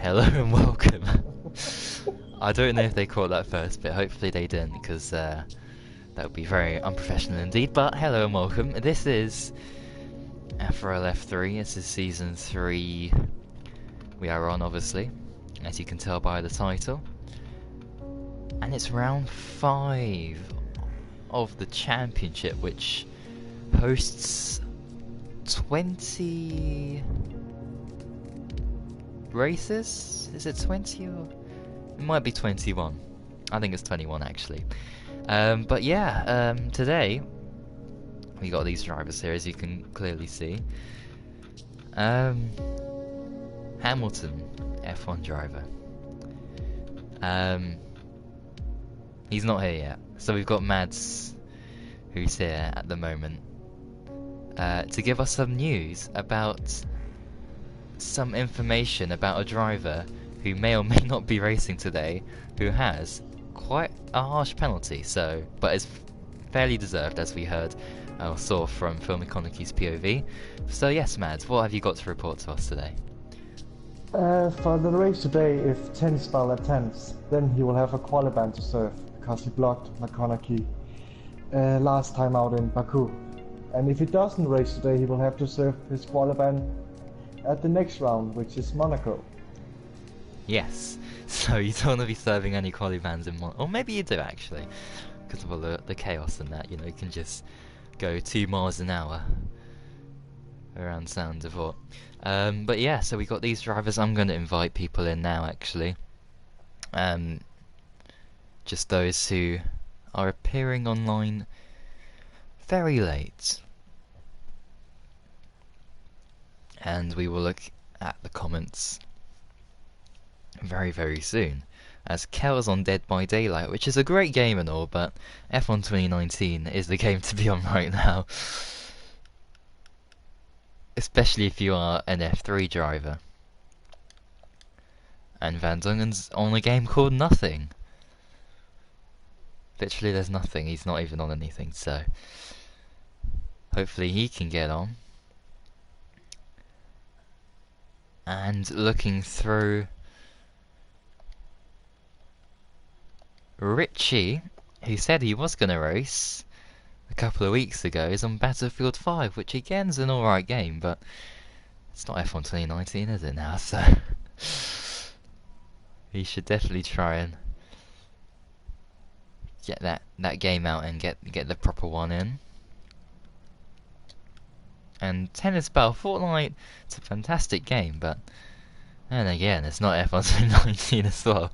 Hello and welcome. I don't know if they caught that first bit, hopefully they didn't, because that would be very unprofessional indeed, but hello and welcome. This is FRL F3, this is Season 3 we are on, obviously, as you can tell by the title. And it's round 5 of the championship, which hosts 20 races? Is it 20 or... It might be 21. I think it's 21 actually. But yeah, today we got these drivers here, as you can clearly see. Hamilton, F1 driver. He's not here yet. So we've got Mads, who's here at the moment, to give us some news about some information about a driver who may or may not be racing today, who has quite a harsh penalty, but is fairly deserved, as we heard or saw from Phil McConaughey's POV. So yes, Mads, what have you got to report to us today? For the race today, if Tennisball attempts, then he will have a qualiban to serve, because he blocked McConaughey last time out in Baku. And if he doesn't race today, he will have to serve his qualiban at the next round, which is Monaco. Yes, so you don't want to be serving any qualibans in Monaco, or maybe you do actually, because of all the chaos and that, you know, you can just go 2 miles an hour around Sound of What. But yeah, so we got these drivers. I'm going to invite people in now actually. Just those who are appearing online very late. And we will look at the comments very, very soon. As Kel's on Dead by Daylight, which is a great game and all, but F1 2019 is the game to be on right now. Especially if you are an F3 driver. And Van Dongen's on a game called Nothing. Literally there's nothing, he's not even on anything, so hopefully he can get on. And looking through, Richie, who said he was going to race a couple of weeks ago, is on Battlefield 5, which again is an alright game, but it's not F1 2019, is it now? So he should definitely try and get that game out and get the proper one in. And Tennisball Fortnite, it's a fantastic game, but and again, it's not F1 2019 as well.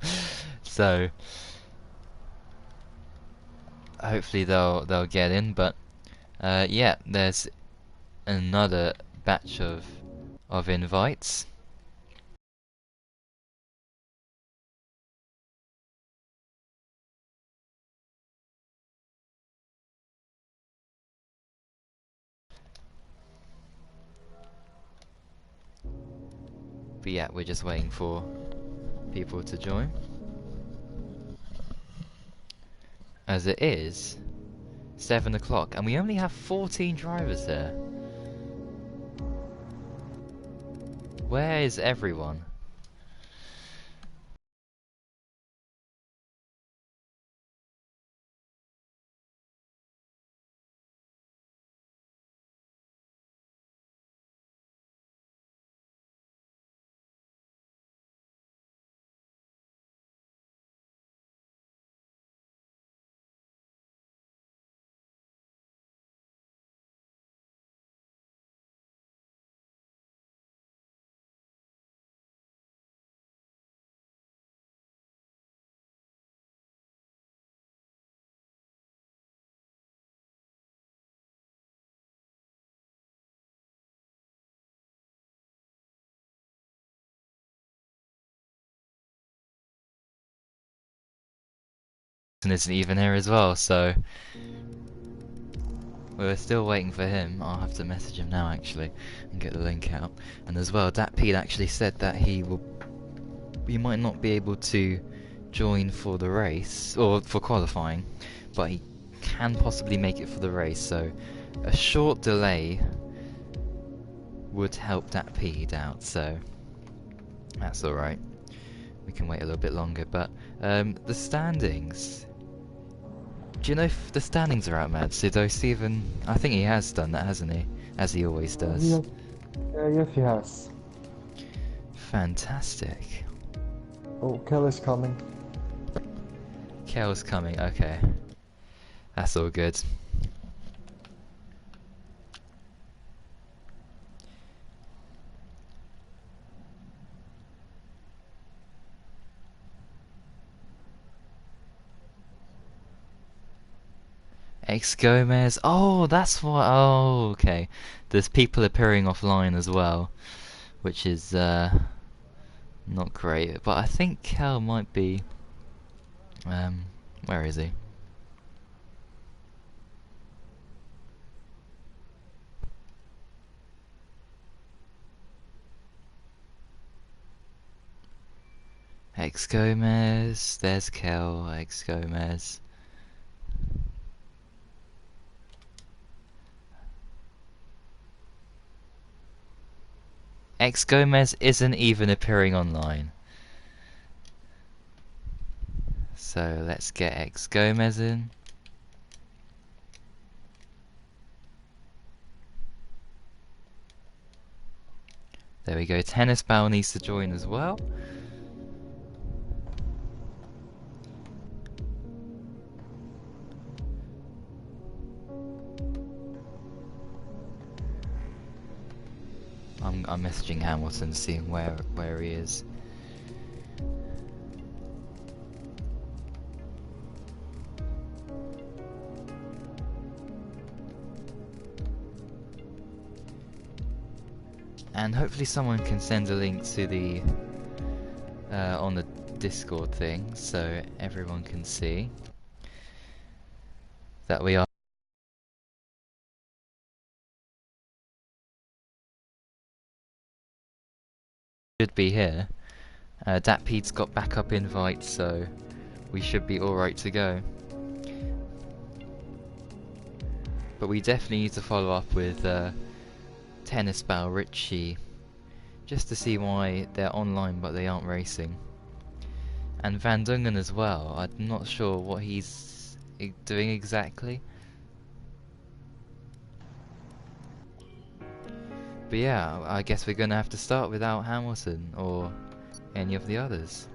So hopefully they'll get in. But yeah, there's another batch of invites. But yeah, we're just waiting for people to join. As it is 7 o'clock, and we only have 14 drivers there. Where is everyone? Isn't even here as well, so we're still waiting for him. I'll have to message him now actually and get the link out. And as well, Dat Pete actually said that he might not be able to join for the race or for qualifying, but he can possibly make it for the race, so a short delay would help Dat Pete out, so that's alright. we can wait a little bit longer. But the standings. Do you know if the standings are out, Mads? Did O'Stephen? I think he has done that, hasn't he? As he always does. Yes, he has. Fantastic. Oh, Kelly's coming. Kel's coming. Okay, that's all good. Ex Gomez. Oh, that's what. Oh, okay. There's people appearing offline as well, which is not great. But I think Kel might be. Where is he? Ex Gomez. There's Kel. Ex Gomez. Ex Gomez isn't even appearing online. So let's get Ex Gomez in. There we go. Tennis Bell needs to join as well. I'm messaging Hamilton, seeing where he is. And hopefully someone can send a link to the on the Discord thing, so everyone can see that we are. Should be here. Datpeed's got backup invites, so we should be alright to go. But we definitely need to follow up with Tennis Bell Richie, just to see why they're online but they aren't racing. And Van Dungen as well. I'm not sure what he's doing exactly. But yeah, I guess we're gonna have to start without Hamilton or any of the others.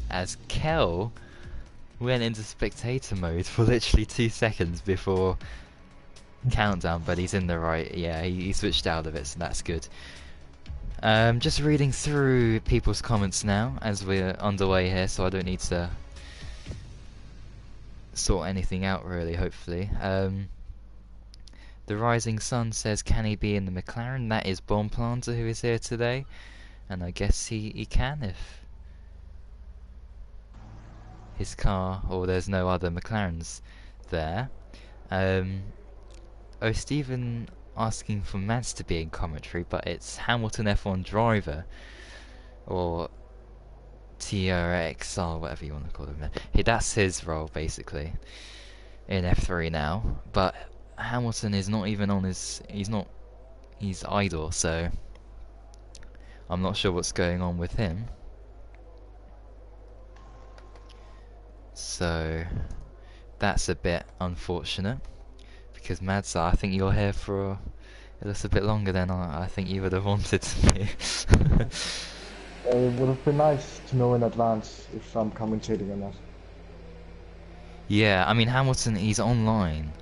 As Kel went into spectator mode for literally 2 seconds before countdown, but he's in the right. Yeah, he switched out of it, so that's good. Just reading through people's comments now as we're underway here, so I don't need to sort anything out really, hopefully. The Rising Sun says, can he be in the McLaren? That is Bomb Planter who is here today, and I guess he can if his car, or there's no other McLarens there. Oh, Stephen asking for Mads to be in commentary, but it's Hamilton F1 driver, or TRX, or whatever you want to call him. That's his role, basically, in F3 now, but Hamilton is not even on his... he's idle, so I'm not sure what's going on with him. So that's a bit unfortunate, because Mads, I think you're here for a little bit longer than I think you would have wanted to be. It would have been nice to know in advance if I'm commentating or not. Yeah, I mean Hamilton, he's online.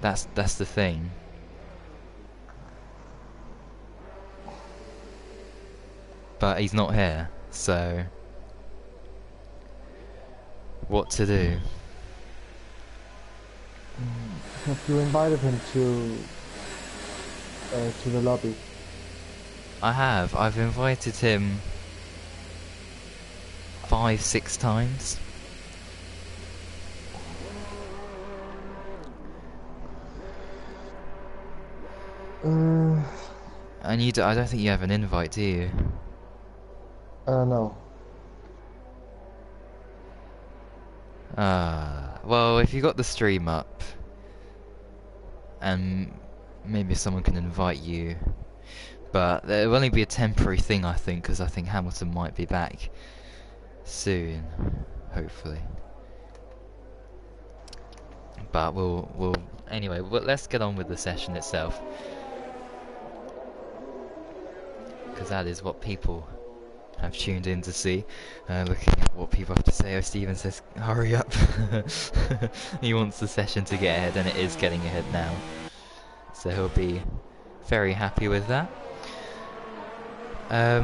That's the thing. But he's not here, so what to do? Have you invited him to the lobby? I have. I've invited him 5-6 times. And I don't think you have an invite, do you? No. Well, if you got the stream up, and maybe someone can invite you, but it'll only be a temporary thing, I think, because I think Hamilton might be back soon, hopefully. But anyway, let's get on with the session itself, because that is what people have tuned in to see. Looking at what people have to say. Oh, Stephen says, hurry up. He wants the session to get ahead, and it is getting ahead now. So he'll be very happy with that.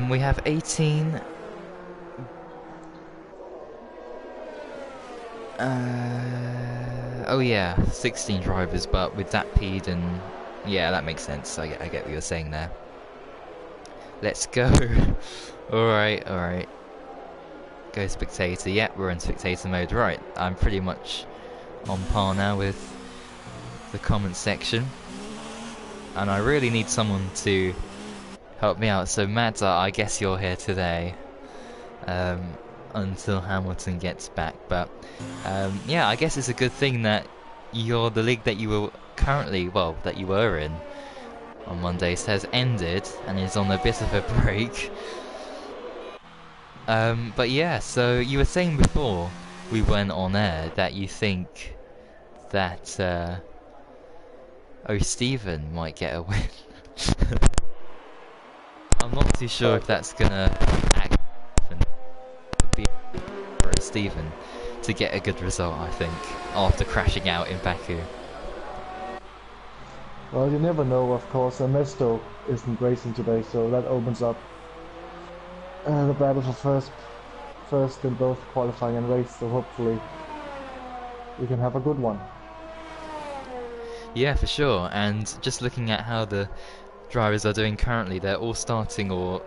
We have 18... oh yeah, 16 drivers, but with that peed and... Yeah, that makes sense. I get what you're saying there. Let's go. Alright. Go spectator. Yeah, we're in spectator mode. Right, I'm pretty much on par now with the comment section. And I really need someone to help me out. So Mads, I guess you're here today. Until Hamilton gets back. But yeah, I guess it's a good thing that the league that you were currently, well, that you were in on Mondays has ended and is on a bit of a break. But yeah, so you were saying before we went on air that you think that Stephen might get a win. I'm not too sure if that's gonna be for Stephen to get a good result, I think, after crashing out in Baku. Well, you never know, of course. Mesto isn't racing today, so that opens up the battle for first in both qualifying and race, so hopefully we can have a good one. Yeah, for sure. And just looking at how the drivers are doing currently, they're all starting or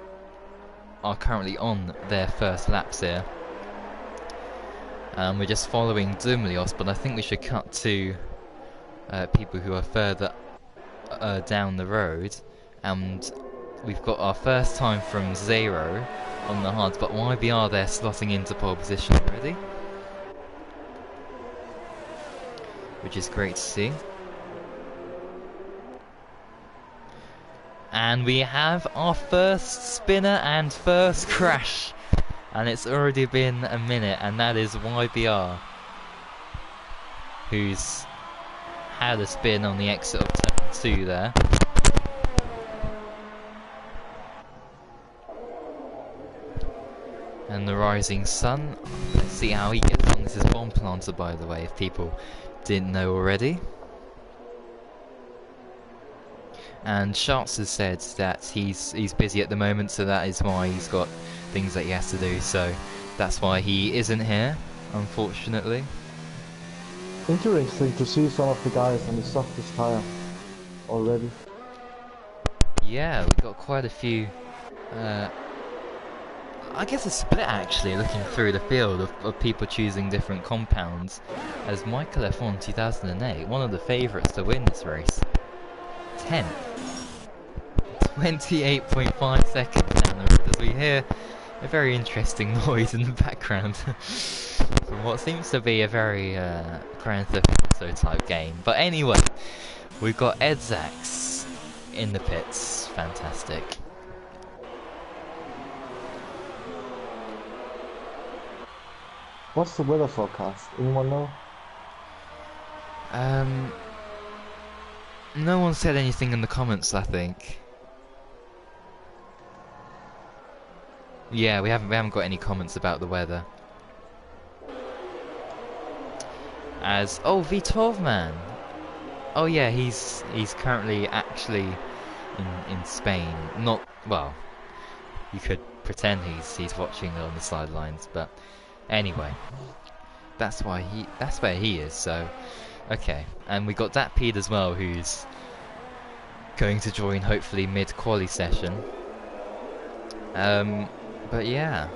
are currently on their first laps here. We're just following Dumlios, but I think we should cut to people who are further down the road. And we've got our first time from 0 on the hards, but YBR there slotting into pole position already, which is great to see. And we have our first spinner and first crash, and it's already been a minute, and that is YBR, who's had a spin on the exit of turn 2 there. And the rising sun, let's see how he gets on. This is bomb planter, by the way, if people didn't know already. And Sharks has said that he's busy at the moment, so that is why he's got things that he has to do, so that's why he isn't here, unfortunately. Interesting to see some of the guys on the softest tire already. Yeah, we've got quite a few, I guess a split actually, looking through the field of people choosing different compounds, as Michael F1 2008, one of the favourites to win this race, 10th. 28.5 seconds down the road as we hear a very interesting noise in the background from what seems to be a very Grand Theft Auto type game. But anyway, we've got Edzax in the pits. Fantastic. What's the weather forecast? Anyone know? No one said anything in the comments, I think. Yeah, we haven't got any comments about the weather. As V12 man. Oh yeah, he's currently actually in Spain. Not well. You could pretend he's watching on the sidelines, but anyway, that's where he is. So okay, and we got that Pete as well, who's going to join hopefully mid-quali session. But yeah,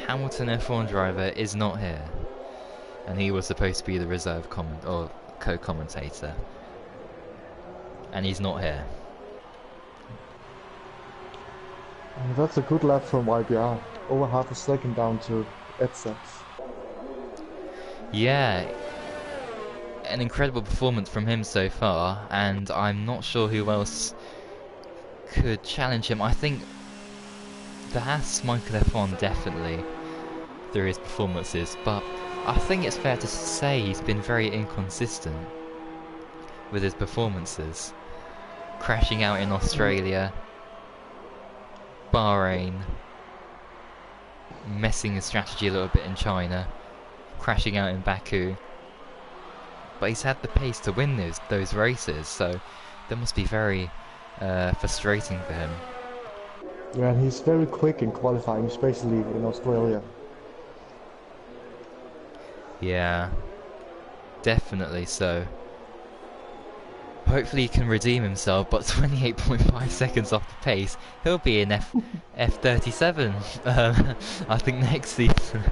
Hamilton F1 driver is not here, and he was supposed to be the reserve co-commentator, and he's not here. That's a good lap from YBR. Over half a second down to Edzax. Yeah, an incredible performance from him so far, and I'm not sure who else could challenge him. I think that's Michael F1 definitely through his performances, but I think it's fair to say he's been very inconsistent with his performances. Crashing out in Australia, Bahrain, messing his strategy a little bit in China, crashing out in Baku. But he's had the pace to win those races, so that must be very frustrating for him. Yeah, and he's very quick in qualifying, especially in Australia. Yeah, definitely so. Hopefully he can redeem himself, but 28.5 seconds off the pace, he'll be in F37. I think next season,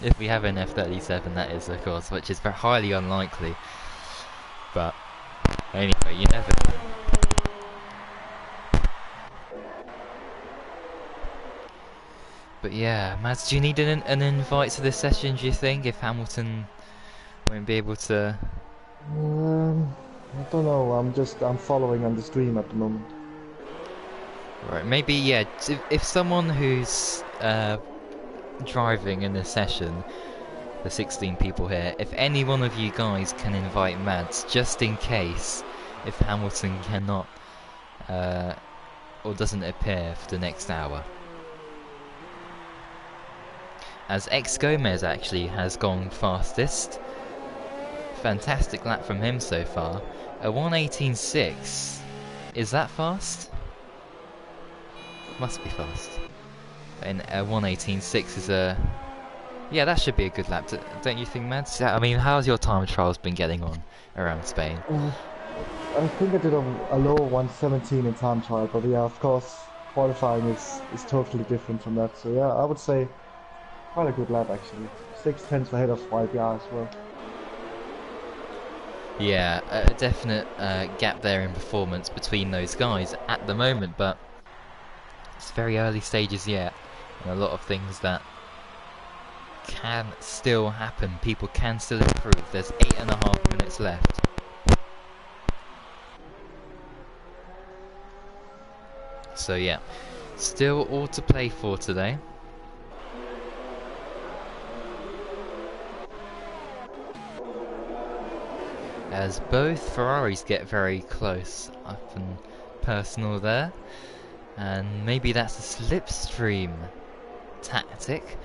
if we have an F37, that is, of course, which is very highly unlikely. But anyway, you never know. But yeah, Mads, do you need an invite to this session, do you think, if Hamilton won't be able to? I don't know, I'm following on the stream at the moment. Right, maybe, yeah, if someone who's driving in this session, the 16 people here, if any one of you guys can invite Mads, just in case, if Hamilton cannot, or doesn't appear for the next hour. As X Gomez actually has gone fastest. Fantastic lap from him so far. A 1:18.6. Is that fast? Must be fast. And a 1:18.6 is a... Yeah, that should be a good lap, don't you think, Mads? I mean, how's your time trials been getting on around Spain? I think I did a low 1:17 in time trial, but yeah, of course, qualifying is totally different from that. So yeah, I would say quite a good lap actually. 6 tenths ahead of YBR as well. Yeah, a definite gap there in performance between those guys at the moment, but it's very early stages yet, and a lot of things that can still happen. People can still improve. There's 8.5 minutes left. So yeah, still all to play for today. As both Ferraris get very close up and personal there. And maybe that's a slipstream tactic.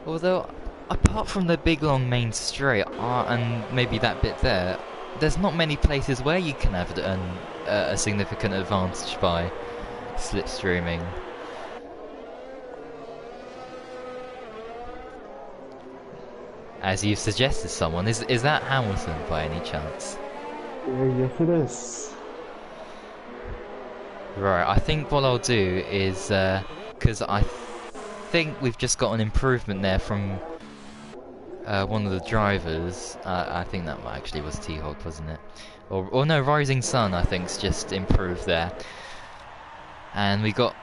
Although, apart from the big long main straight, and maybe that bit there, there's not many places where you can have a significant advantage by slipstreaming. As you've suggested someone, is that Hamilton by any chance? Yes it is. Right, I think what I'll do is, because I think we've just got an improvement there from one of the drivers. I think that actually was T-Hawk, wasn't it? Or no, Rising Sun I think's just improved there. And we got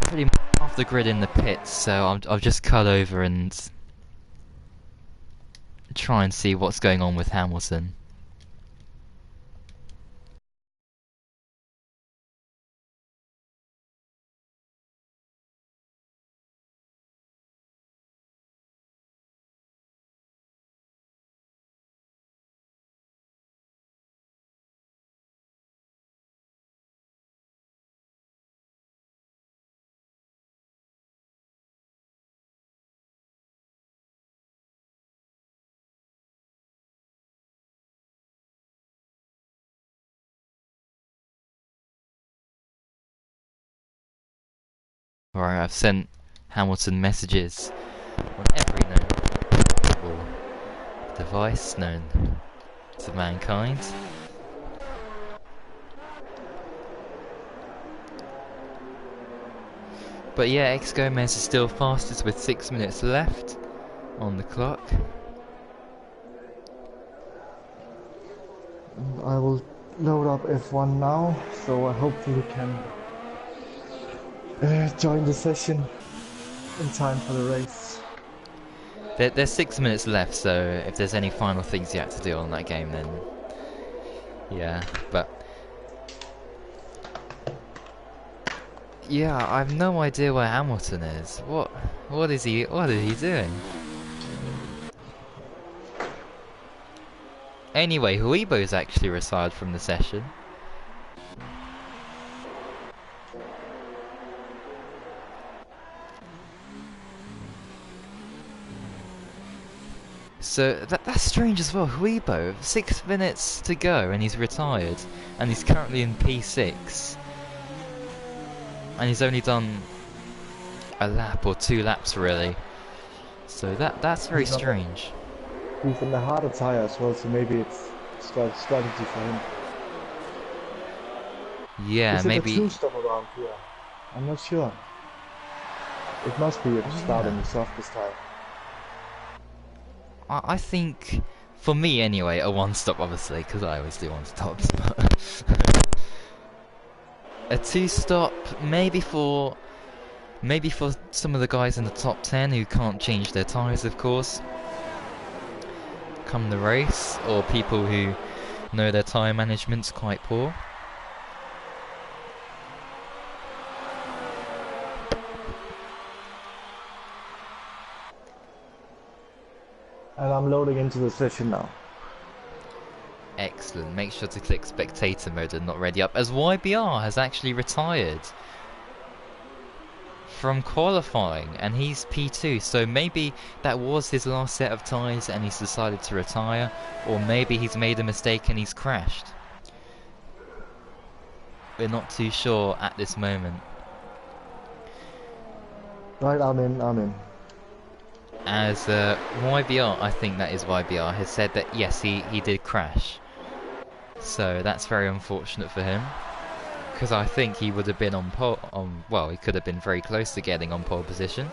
pretty much off the grid in the pits, so I'll just cut over and try and see what's going on with Hamilton. Alright, I've sent Hamilton messages on every known device known to mankind. But yeah, X Gomez is still fastest with 6 minutes left on the clock. I will load up F1 now, so I hopefully can join the session in time for the race. There's 6 minutes left, so if there's any final things you have to do on that game, then yeah. But yeah, I have no idea where Hamilton is. What is he doing? Anyway, Huibo's actually retired from the session. So that's strange as well. Huibo, 6 minutes to go and he's retired, and he's currently in P6, and he's only done a lap or 2 laps really. So that's very strange. He's in the harder tire as well, so maybe it's strategy for him. Yeah, Is it maybe. a two-stop around here? I'm not sure. It must be if you start on the softest tire. I think, for me anyway, a one-stop obviously, because I always do one-stops, but a two-stop maybe for some of the guys in the top 10 who can't change their tyres, of course, come the race, or people who know their tyre management's quite poor. And I'm loading into the session now. Excellent. Make sure to click spectator mode and not ready up, as YBR has actually retired from qualifying and he's P2, so maybe that was his last set of tyres and he's decided to retire, or maybe he's made a mistake and he's crashed. We're not too sure at this moment. Right, I'm in. As YBR, I think that is YBR, has said that yes, he did crash. So that's very unfortunate for him, because I think he would have been on pole. Well, he could have been very close to getting on pole position.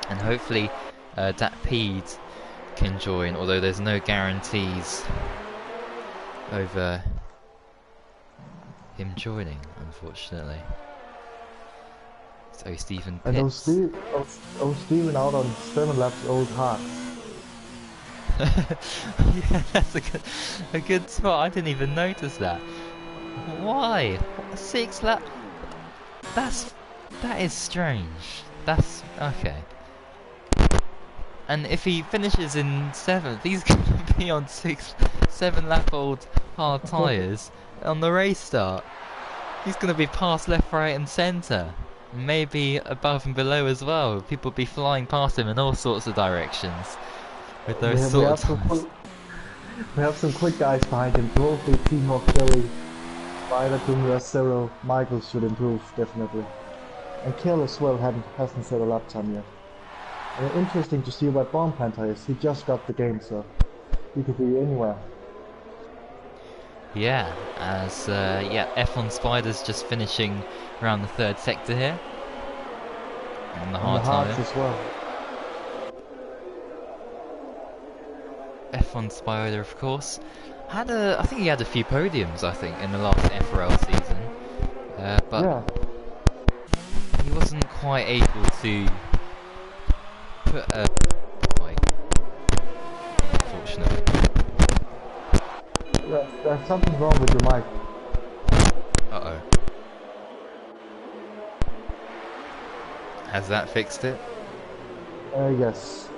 And hopefully that Pede can join, although there's no guarantees over him joining, unfortunately. So Stephen And Pitts. Steven out on 7 laps old hard. Yeah, that's a good spot. I didn't even notice that. Why? 6 lap? That is strange. That's okay. And if he finishes in 7th, he's gonna be on 7 lap old hard tyres on the race start. He's gonna be past left, right, and centre. Maybe above and below as well. People be flying past him in all sorts of directions with those we have some quick guys behind him. Probably Teamhawk, Billy, Spider, Dumia, Zero, Michael should improve definitely. And Kill as well hasn't set a lap time yet. And interesting to see what Bomb Planter is. He just got the game, so he could be anywhere. Yeah, as F1 Spider's just finishing around the 3rd sector here. On the hard tyre. As well. F1 Spider, of course, I think he had a few podiums, I think, in the last FRL season. But yeah, he wasn't quite able to put a bike, unfortunately. there's something wrong with your mic. Uh-oh. Has that fixed it? Yes.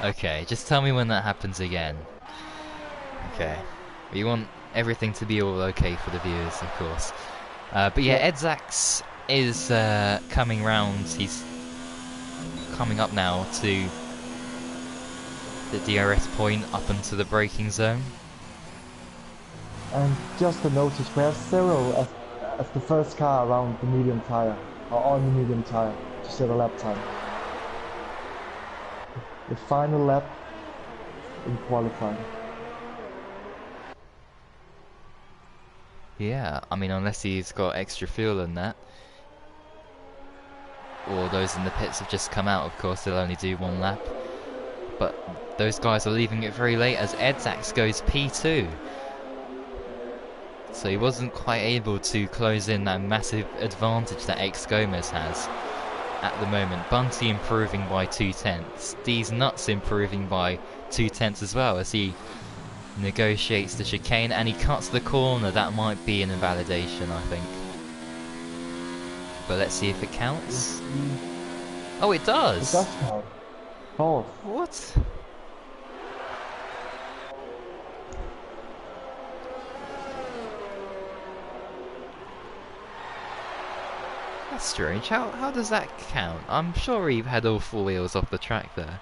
Okay, just tell me when that happens again. Okay. We want everything to be all okay for the viewers, of course. But yeah, Edzax is coming round. He's coming up now to the DRS point up into the braking zone. And just a notice, we have Zero as the first car around the medium tire, or on the medium tire, to set a lap time. The final lap in qualifying. Yeah, I mean, unless he's got extra fuel in that. Or those in the pits have just come out, of course, they'll only do 1 lap. But those guys are leaving it very late as Edzax goes P2. So he wasn't quite able to close in that massive advantage that X Gomez has at the moment. Bunty improving by 2/10. These nuts improving by 2/10 as well as he negotiates the chicane and he cuts the corner. That might be an invalidation, I think. But let's see if it counts. Oh, it does! It does count. Fourth. What? That's strange. How does that count? I'm sure he had all four wheels off the track there.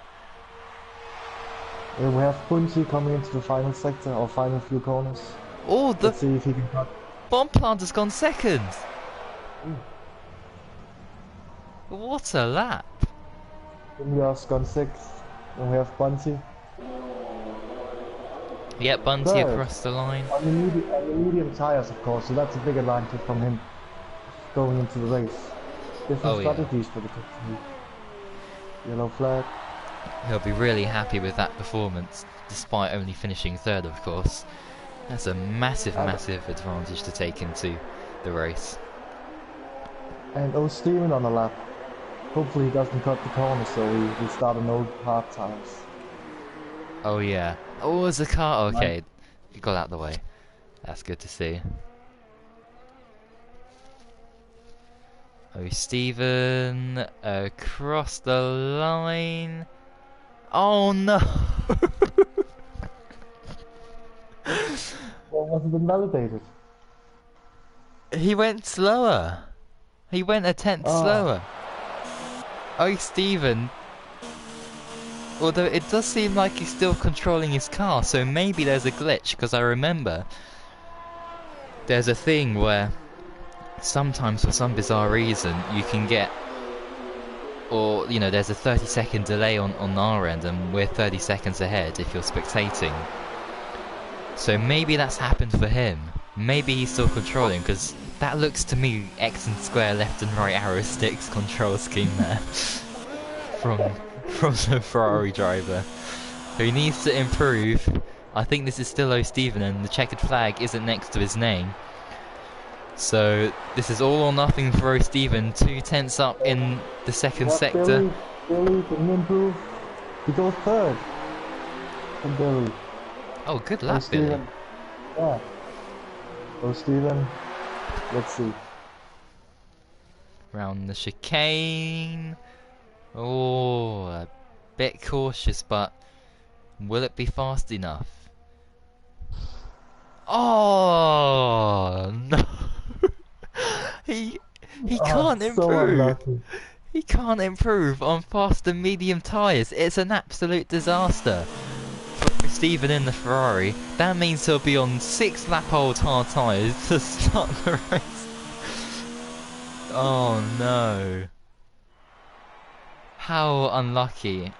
We have Bunty coming into the final sector, or final few corners. Oh, Let's see if he can cut. bomb plant has gone second! Ooh. What a lap! Junior's gone sixth. Then we have Bunty. Yeah, Bunty Third. across the line. On the medium tires, of course, so that's a big advantage from him going into the race. Different strategies for the team. Yellow flag. He'll be really happy with that performance, despite only finishing third, of course. That's a massive, massive advantage to take into the race. And Steven on the lap. Hopefully he doesn't cut the corner, so we start on no hard tires. Oh yeah. Oh, there's a car. Okay, it got out of the way. That's good to see. Oh, Steven across the line. Oh no! Well, was it invalidated? He went slower. He went a tenth slower. Oh, Steven. Although it does seem like he's still controlling his car, so maybe there's a glitch, because I remember there's a thing where sometimes for some bizarre reason you can get, or you know, there's a 30-second delay on our end and we're 30 seconds ahead if you're spectating. So maybe that's happened for him. Maybe he's still controlling, because that looks to me X and square left and right arrow sticks control scheme there from the Ferrari driver. Who needs to improve. I think this is still O'Steven and the checkered flag isn't next to his name. So this is all or nothing for O'Steven. 2/10 up in the second sector. Billy didn't improve. He goes third. And Billy. Oh, good luck, Billy. Yeah. O'Steven. Let's see. Round the chicane. Oh, a bit cautious, but will it be fast enough? Oh no! he can't improve. So he can't improve on fast and medium tyres. It's an absolute disaster for Steven in the Ferrari. That means he'll be on 6 lap-old hard tyres to start the race. Oh no! How unlucky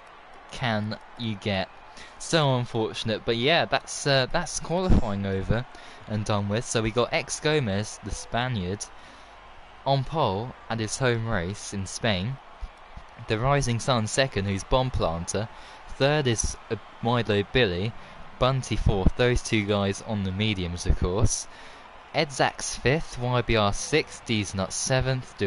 can you get? So unfortunate, but yeah, that's qualifying over and done with. So we got X Gomez, the Spaniard, on pole at his home race in Spain. The Rising Sun second, who's bomb planter. Third is Milo Billy. Bunty fourth. Those two guys on the mediums, of course. Edzak's fifth. YBR sixth. Diesnut seventh.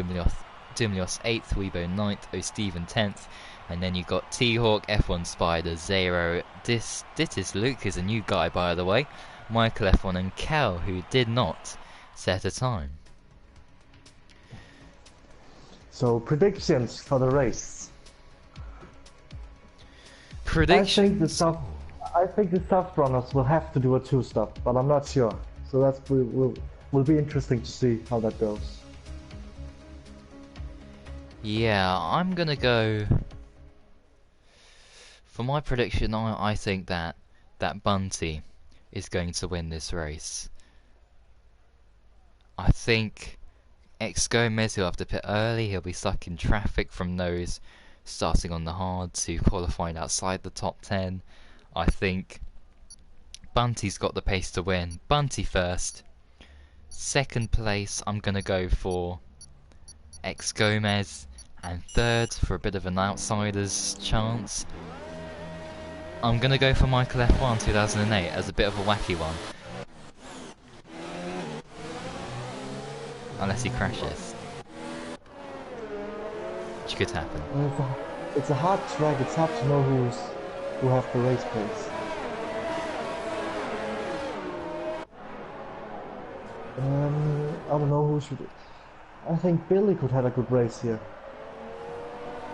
Dumlios 8th, Weibo 9th, O'Steven 10th, and then you got T-Hawk, F1 Spider, Zero, Dittis Luke is a new guy by the way, Michael F1 and Kel, who did not set a time. So predictions for the race. Predictions? I think the soft runners will have to do a 2-stop, but I'm not sure. So that's will be interesting to see how that goes. Yeah, I'm gonna go for my prediction. I think that Bunty is going to win this race. I think X Gomez, he'll have to pit early. He'll be stuck in traffic from those starting on the hard to qualifying outside the top 10. I think Bunty's got the pace to win. Bunty first. Second place, I'm gonna go for X Gomez, and third, for a bit of an outsider's chance, I'm gonna go for Michael F1 2008 as a bit of a wacky one. unless he crashes. Which could happen. It's a hard track. It's hard to know who have the race pace. I don't know who should. I think Billy could have a good race here.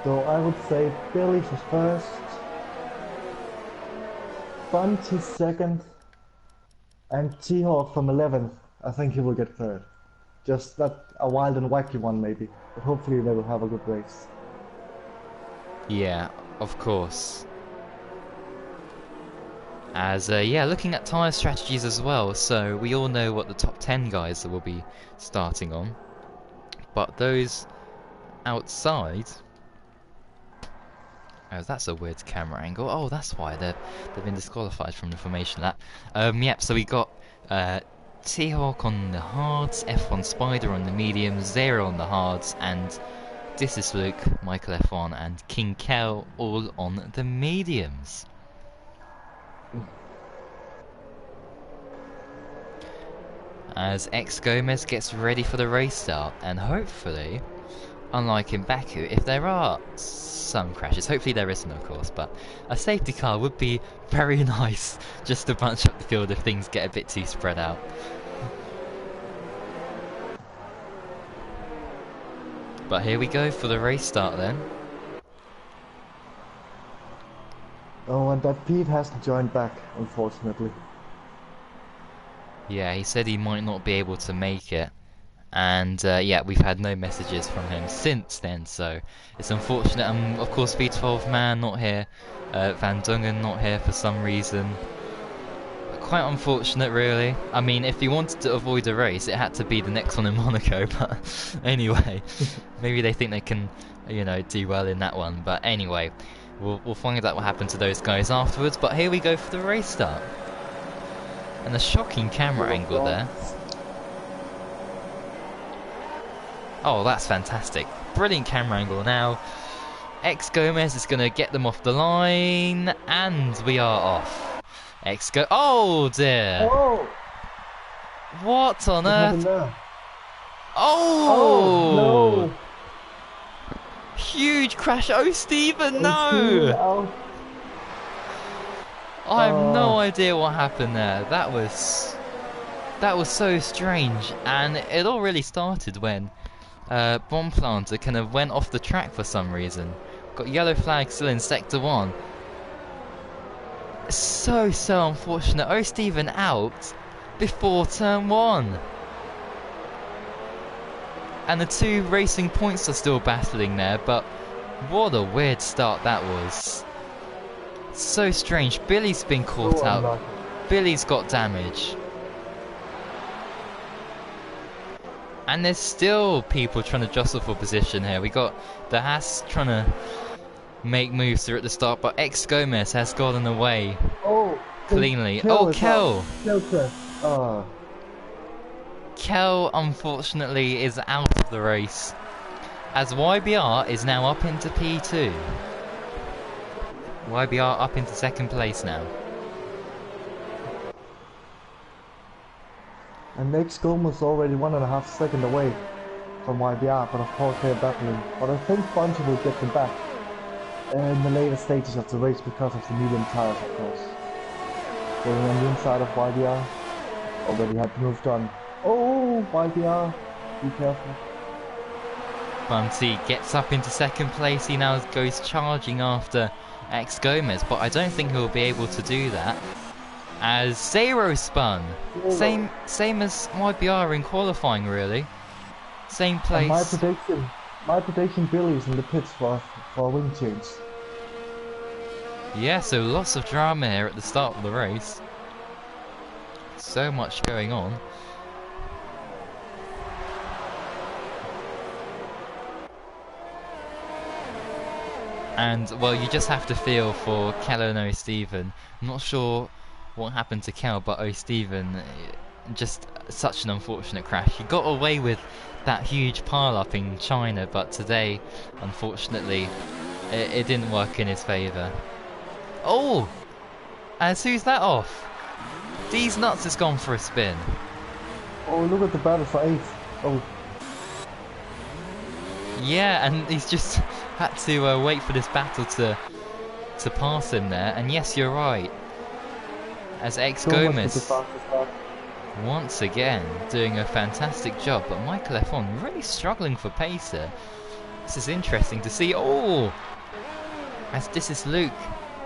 So I would say Billy for first, Bunty second, and T-Hawk from 11th. I think he will get third. Just not a wild and wacky one maybe, but hopefully they will have a good race. Yeah, of course. As, yeah, looking at tyre strategies as well, so we all know what the top 10 guys will be starting on. But those outside... Oh, that's a weird camera angle. Oh, that's why they've been disqualified from the formation lap. Yep, so we got T-Hawk on the hards, F1 Spider on the mediums, Zero on the hards, and This is Luke, Michael F1, and King Kel all on the mediums. As X Gomez gets ready for the race start, and hopefully, unlike in Baku, if there are some crashes, hopefully there isn't of course, but a safety car would be very nice just to bunch up the field if things get a bit too spread out. But here we go for the race start then. Oh, and that Pete hasn't joined back, unfortunately. Yeah, he said he might not be able to make it. And yeah, we've had no messages from him since then, so it's unfortunate. Of course, V12 Man not here, Van Dungen not here for some reason. Quite unfortunate, really. I mean, if he wanted to avoid a race, it had to be the next one in Monaco. But anyway, maybe they think they can, you know, do well in that one. But anyway, we'll find out what happened to those guys afterwards. But here we go for the race start, and a shocking camera angle there. Oh, that's fantastic. Brilliant camera angle now. X Gomez is going to get them off the line, and we are off. Oh dear. Oh! What on What happened earth? there? Oh! No! Huge crash. Oh, Stephen, Steven no! out. I have no idea what happened there. That was so strange, and it all really started when Bomb Planter kind of went off the track for some reason. Got yellow flag still in sector 1. So unfortunate. Oh, Stephen out before turn 1. And the two Racing Points are still battling there, but what a weird start that was. So strange. Billy's been caught out. Unlucky. Billy's got damage. And there's still people trying to jostle for position here. We got the Haas trying to make moves through at the start, but X Gomez has gotten away cleanly. Oh, Kel! Kel, unfortunately, is out of the race, as YBR is now up into P2. YBR up into second place now. And X Gomez already 1.5 seconds away from YBR, but of course they're battling. But I think Bunty will get them back in the later stages of the race because of the medium tires, of course. Going on the inside of YBR, already had moved on. Oh, YBR, be careful. Bunty gets up into second place. He now goes charging after X Gomez, but I don't think he'll be able to do that, as Zero spun. Same as YBR in qualifying, really. Same place. And my prediction, Billy's in the pits for a wing change. Yeah, so lots of drama here at the start of the race. So much going on. And, well, you just have to feel for Kel and O'Stephen. I'm not sure what happened to Kel, but O'Stephen, just such an unfortunate crash. He got away with that huge pile-up in China, but today, unfortunately, it didn't work in his favour. Oh! As who's that off? These nuts has gone for a spin. Oh, look at the battle for 8th. Oh, Yeah, and he's just had to wait for this battle to pass him there. And yes, you're right. As X So much with the Gomez fastest start. once again doing a fantastic job, but Michael F1 really struggling for pace here. This is interesting to see. Oh, as this is Luke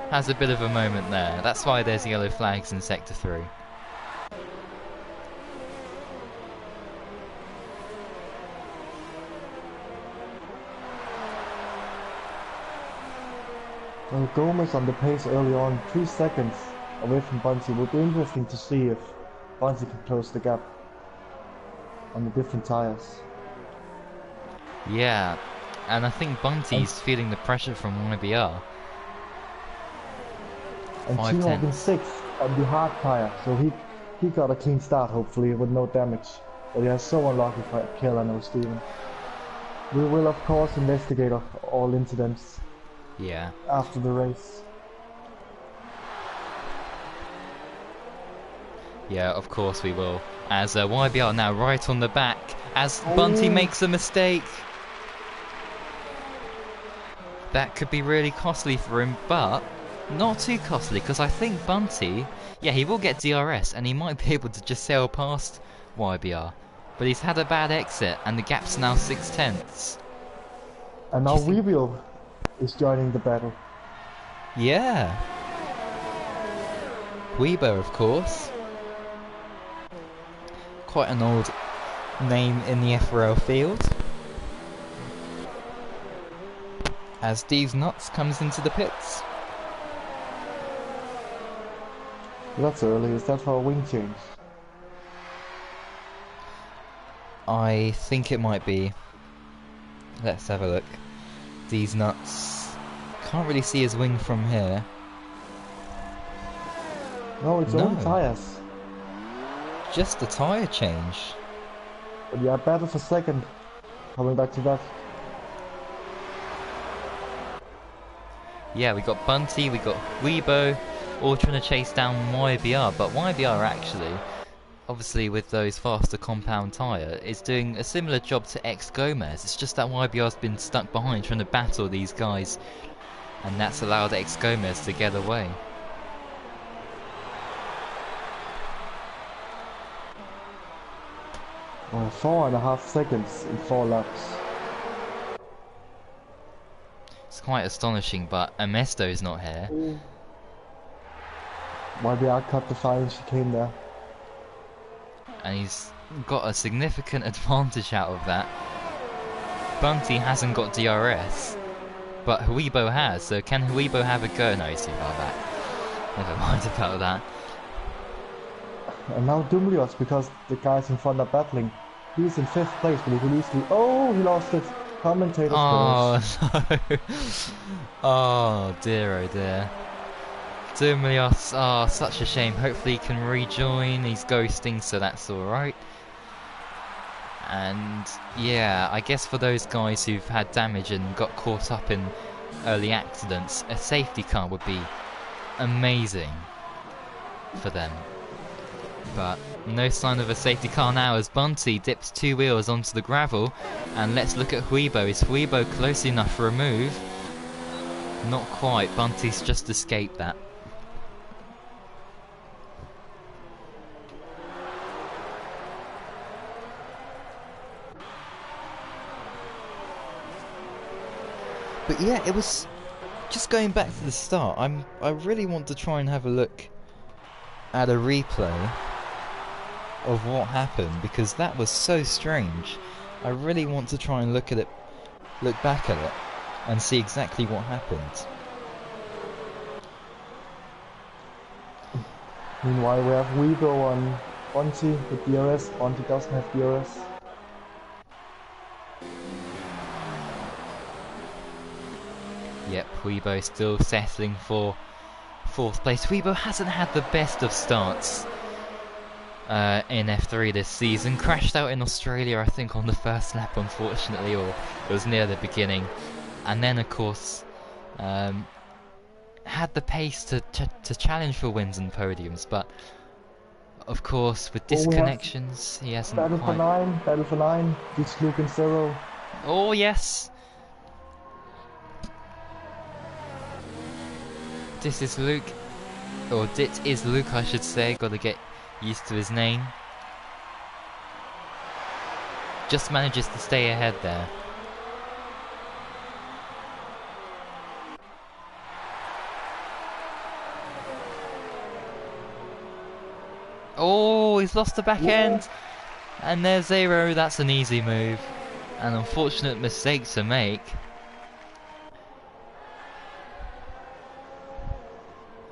has a bit of a moment there. That's why there's yellow flags in Sector 3. Well, Gomez on the pace early on, 3 seconds away from Bunty. Would be interesting to see if Bunty can close the gap on the different tires. Yeah, and I think Bunty's feeling the pressure from YBR. And 5 T-Hawk in tenths. 6th on the hard tire, so he got a clean start hopefully with no damage. But he has so unlucky for a kill, I know, Steven. We will of course investigate all incidents Yeah. after the race. Yeah, of course we will. As YBR now right on the back, as Bunty makes a mistake. That could be really costly for him, but not too costly, because I think Bunty, yeah, he will get DRS, and he might be able to just sail past YBR. But he's had a bad exit, and the gap's now 6 tenths. And now Weevil is joining the battle. Yeah. Weibo, of course. Quite an old name in the FRL field. As Steve's Nuts comes into the pits. That's early, is that for a wing change? I think it might be. Let's have a look. These Nuts. Can't really see his wing from here. No, it's only tires. Just a tyre change. But yeah, battle for second. Coming back to that. Yeah, we got Bunty, we got Weibo, all trying to chase down YBR, but YBR actually, obviously with those faster compound tyre, is doing a similar job to X Gomez. It's just that YBR's been stuck behind trying to battle these guys, and that's allowed X Gomez to get away. Oh, 4.5 seconds in 4 laps. It's quite astonishing, but Amesto's not here. YBR cut the final chicane there. And he's got a significant advantage out of that. Bunty hasn't got DRS, but Weibo has, so can Weibo have a go? No, he's too far back. Never mind about that. And now Dumlios, because the guys in front are battling. He's in 5th place, but he could easily... Oh, he lost it. Commentator's Oh, no. Oh, dear, oh, dear. Dumlios, oh, such a shame. Hopefully he can rejoin. He's ghosting, so that's alright. And, yeah, I guess for those guys who've had damage and got caught up in early accidents, a safety car would be amazing for them. But no sign of a safety car now as Bunty dips 2 wheels onto the gravel. And let's look at Weibo. Is Weibo close enough for a move? Not quite. Bunty's just escaped that. But yeah, it was just going back to the start. I really want to try and have a look at a replay of what happened, because that was so strange. I really want to try and look back at it and see exactly what happened. Meanwhile, we have Weibo on Bunty with DRS. Bunty doesn't have DRS. Yep, Weibo still settling for 4th place. Weibo hasn't had the best of starts in F3 this season. Crashed out in Australia, I think, on the first lap, unfortunately, or it was near the beginning. And then, of course, had the pace to challenge for wins and podiums, but of course, with disconnections, he hasn't Battle quite... for 9, Battle for 9, it's Luke and 0. Oh yes. This is Luke, or Dit is Luke, I should say. Got to get used to his name. Just manages to stay ahead there. Oh, he's lost the back end. And there's 0. That's an easy move. An unfortunate mistake to make.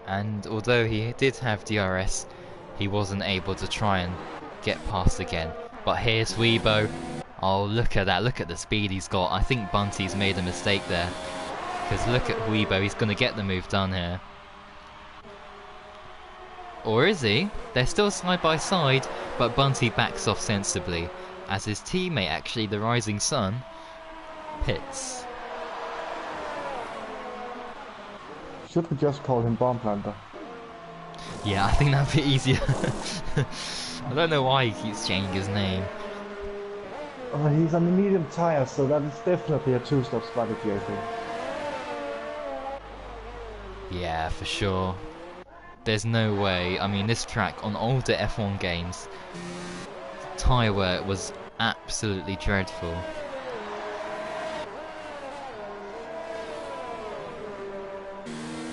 And although he did have DRS, he wasn't able to try and get past again. But here's Weibo. Oh, look at that. Look at the speed he's got. I think Bunty's made a mistake there. Because look at Weibo. He's going to get the move done here. Or is he? They're still side by side, but Bunty backs off sensibly, as his teammate, actually the Rising Sun, pits. Should we just call him Bomb Planter? Yeah, I think that'd be easier. I don't know why he keeps changing his name. He's on the medium tire, so that is definitely a two-stop strategy, I think. Yeah, for sure. There's no way. I mean, this track on older F1 games, tyre wear was absolutely dreadful.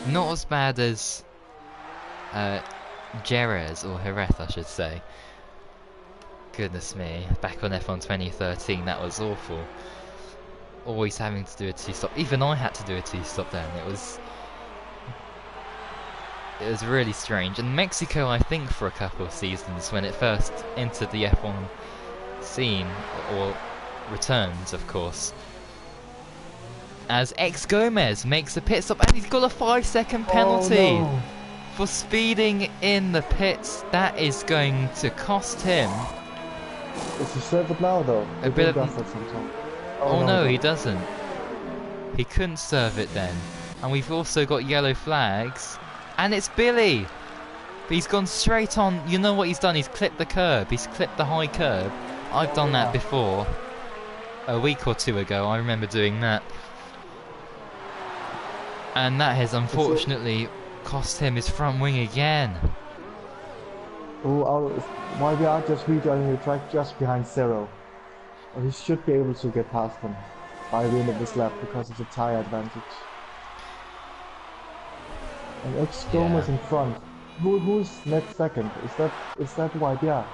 Not as bad as Jerez, or Jerez I should say. Goodness me, back on F1 2013 that was awful. Always having to do a two-stop. Even I had to do a two-stop then. It was really strange. And Mexico, I think, for a couple of seasons when it first entered the F1 scene, or returns, of course, as X Gomez makes a pit stop, and he's got a 5-second penalty for speeding in the pits. That is going to cost him. Does he serve it now, though? A bit of... Oh no, he doesn't. He couldn't serve it then. And we've also got yellow flags. And it's Billy! He's gone straight on. You know what he's done? He's clipped the curb. He's clipped the high curb. I've done that before. A week or two ago, I remember doing that. And that has unfortunately cost him his front wing again. Oh, why we are just rejoining the track just behind Zero. He should be able to get past him by the end of this lap because of the tyre advantage. And X Gomez in front. Who's next second? Is that YBR?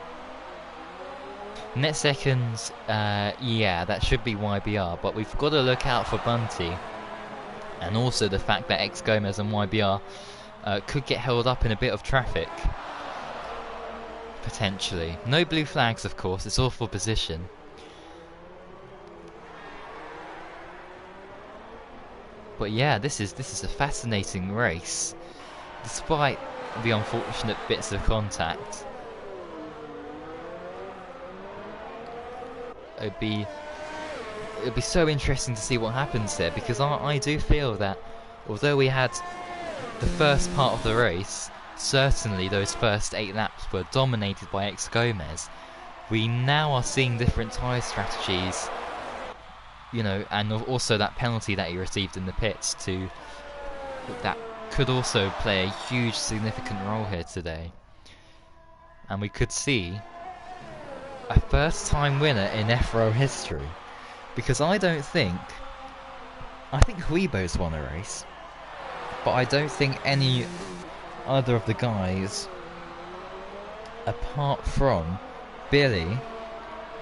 Net seconds, yeah, that should be YBR, but we've got to look out for Bunty. And also the fact that X Gomez and YBR could get held up in a bit of traffic. Potentially. No blue flags, of course, it's all for position. But yeah, this is a fascinating race. Despite the unfortunate bits of contact. It'd be so interesting to see what happens there, because I do feel that although we had the first part of the race, certainly those first 8 laps were dominated by X Gomez, we now are seeing different tyre strategies, you know, and also that penalty that he received in the pits that could also play a huge significant role here today. And we could see a first time winner in FRL history. Because I think Weibo's won a race, but I don't think any other of the guys, apart from Billy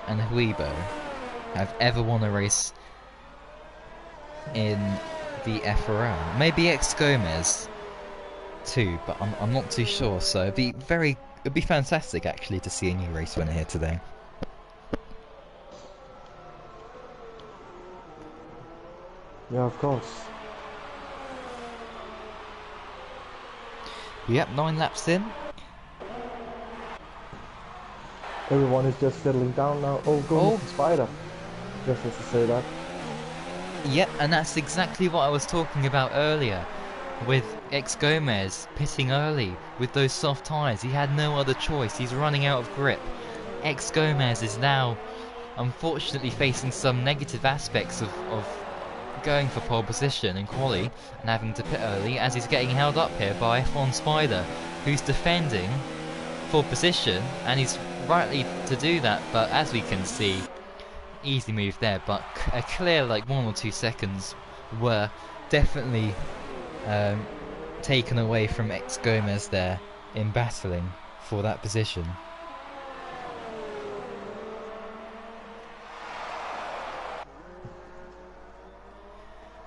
and Weibo, have ever won a race in the FRL. Maybe X Gomez too, but I'm not too sure. So it'd be fantastic actually to see a new race winner here today. Yeah, of course. Yep, 9 laps in. Everyone is just settling down now. Oh, go Spider. Just has to say that. Yep, and that's exactly what I was talking about earlier. With X Gomez pitting early with those soft tyres. He had no other choice. He's running out of grip. X Gomez is now unfortunately facing some negative aspects of going for pole position in quali and having to pit early, as he's getting held up here by F1 Spider, who's defending for position, and he's rightly to do that, but as we can see, easy move there, but a clear like 1 or 2 seconds were definitely taken away from X Gomez there in battling for that position.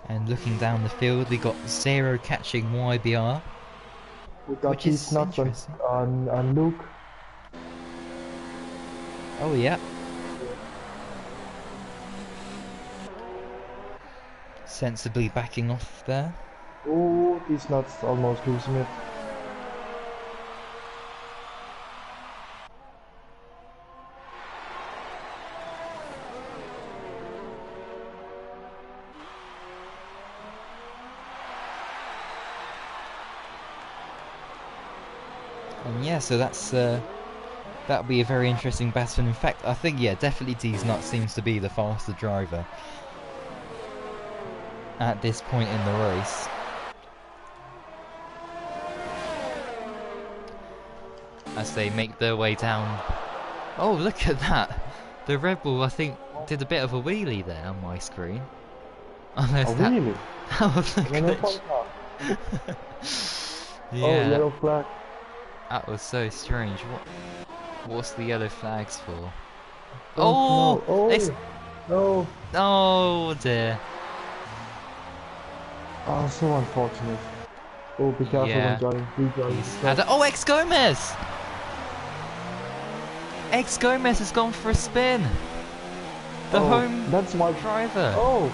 And looking down the field, we got Zero catching YBR. We got which these is nuts interesting. on Luke. Oh yeah. Sensibly backing off there. Oh, these nuts almost losing it. And yeah, so that'll be a very interesting battle. And in fact, I think definitely D's Nut seems to be the faster driver at this point in the race. As they make their way down. Oh, look at that! The Red Bull, I think, did a bit of a wheelie there on my screen. Unless Oh, that, really? that was a glitch. Yeah. Oh, yellow flag. That was so strange. What's the yellow flags for? Oh, Oh! no. It's... No. Oh dear. Oh, so unfortunate. Oh, be careful Yeah. when joining. Oh, X Gomez! X Gomez has gone for a spin. The home that's my driver. Oh,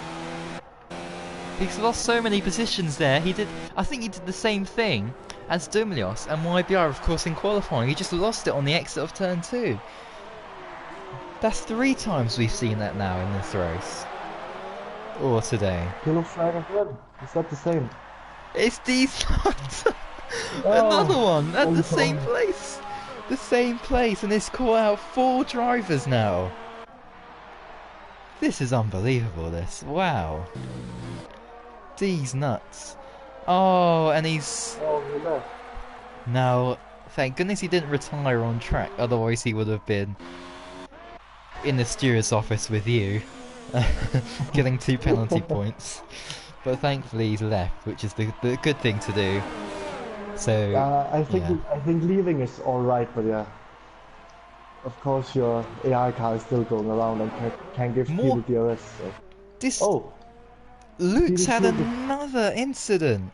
He's lost so many positions there. I think he did the same thing as Dumilios and YBR, of course, in qualifying. He just lost it on the exit of turn 2. That's 3 times we've seen that now in this race. Or today. yellow flag again. Is that the same? It's these Oh, another one at the same God. place. The same place, and it's caught out 4 drivers now. This is unbelievable, this. Wow. These nuts. Oh, and he's... Oh, he left. Now, thank goodness he didn't retire on track, otherwise he would have been in the steward's office with you, getting 2 penalty points. But thankfully he's left, which is the good thing to do. So, I think leaving is alright, but yeah. Of course, your AI car is still going around and can give people DRS. So. This... Oh, Luke's had another incident.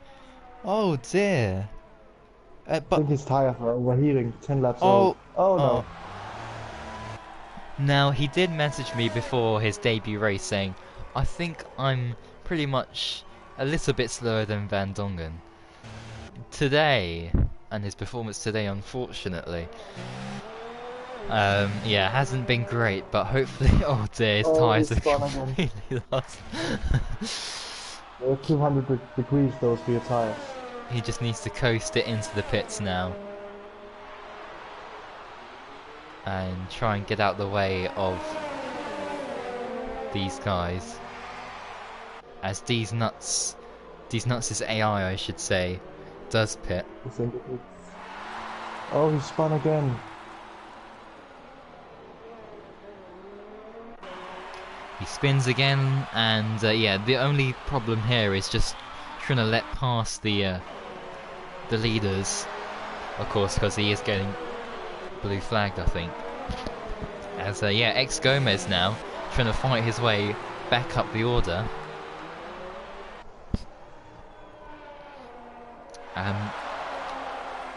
Oh dear. I think his tires are overheating. 10 laps. Oh, oh no. Now, he did message me before his debut race saying, I think I'm pretty much a little bit slower than Van Dongen. Today, and his performance today, unfortunately, hasn't been great, but hopefully, oh dear, his tyres are completely lost. They're 200 degrees, those rear tyres. He just needs to coast it into the pits now. And try and get out the way of these guys. As These Nuts' AI, I should say, does pit. Oh, he spun again. He spins again, and the only problem here is just trying to let past the leaders, of course, because he is getting blue flagged, I think. As X Gomez now trying to fight his way back up the order.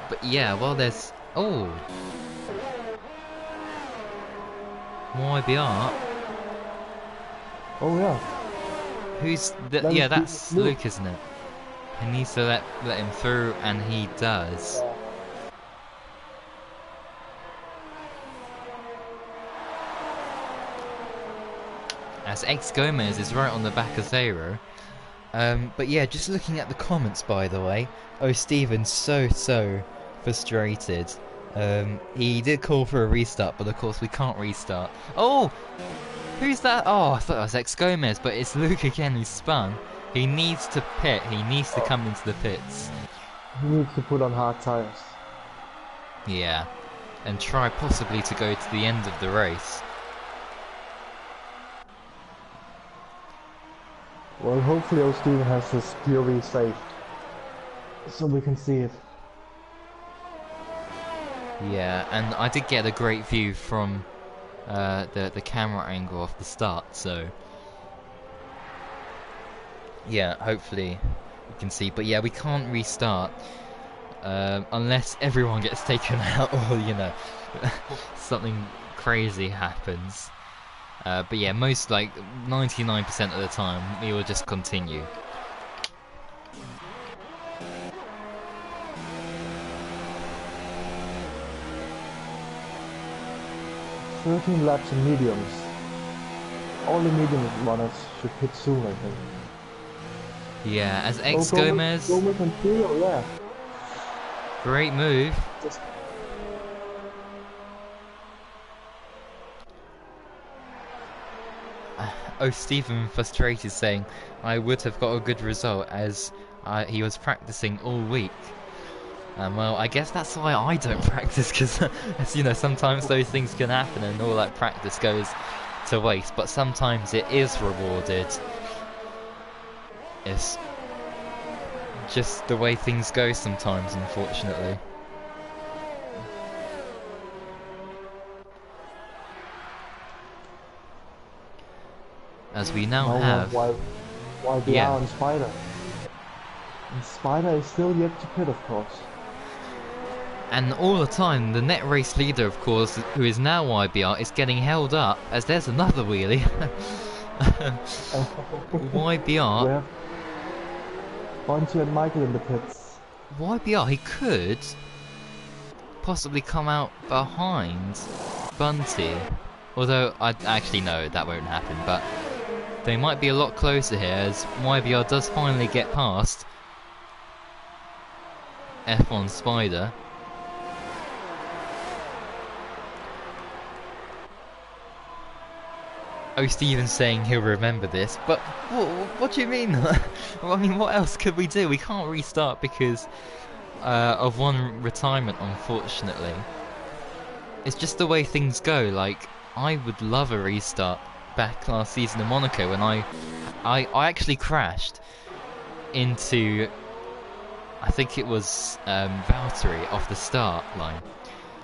But yeah, well, there's YBR. Oh yeah. Who's the, yeah, that's Luke, isn't it? He needs to let him through, and he does. As X Gomez is right on the back of Zero. But yeah, just looking at the comments, by the way. Oh, Steven's so frustrated He did call for a restart, but of course we can't restart. Oh! Who's that? Oh, I thought it was X-Gomez, but it's Luke again who's spun. He needs to pit. He needs to come into the pits. He needs to put on hard tires. Yeah. And try possibly to go to the end of the race. Well, hopefully O'Steven has his POV saved, so we can see it. Yeah, and I did get a great view from the camera angle of the start, so yeah, hopefully we can see. But yeah, we can't restart unless everyone gets taken out, or you know, something crazy happens. But yeah, most like 99% of the time, we will just continue. 13 laps in mediums. All the medium runners should hit soon, I think. Yeah, as X-Gomez. Gomez and Theo, yeah. Great move. Oh, Stephen frustrated, saying, I would have got a good result as he was practicing all week. Well, I guess that's why I don't practice, because, you know, sometimes those things can happen and all that practice goes to waste, but sometimes it is rewarded. It's just the way things go sometimes, unfortunately. As we now have... Why they are on Spider. And Spider is still yet to pit, of course. And all the time, the net race leader, of course, who is now YBR, is getting held up, as there's another wheelie. YBR... Bunty and Michael in the pits. YBR, he could possibly come out behind Bunty. Although, I actually know that won't happen, but they might be a lot closer here, as YBR does finally get past F1 Spider. Oh, Steven's saying he'll remember this, but what do you mean? I mean, what else could we do? We can't restart because of one retirement, unfortunately. It's just the way things go. Like, I would love a restart back last season in Monaco when I actually crashed into, I think it was Valtteri off the start line.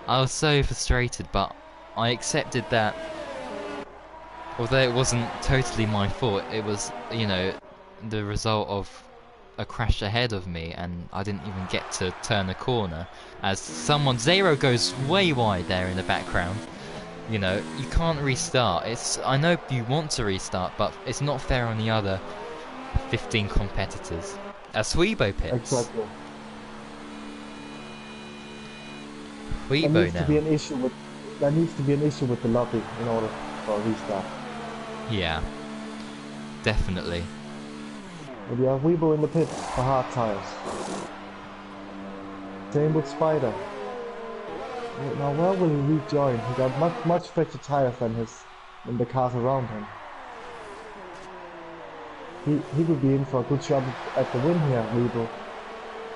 I was so frustrated, but I accepted that. Although it wasn't totally my fault, it was, you know, the result of a crash ahead of me, and I didn't even get to turn a corner. As Zero goes way wide there in the background. You know, you can't restart. I know you want to restart, but it's not fair on the other 15 competitors. As Weibo pits. Exactly. Weibo there needs now. There needs to be an issue with the lobby in order for a restart. Yeah, definitely. But yeah, Weibo in the pits for hard tires. Same with Spider. Now where will he rejoin? He got much faster tires than the cars around him. He will be in for a good shot at the win here, Weibo.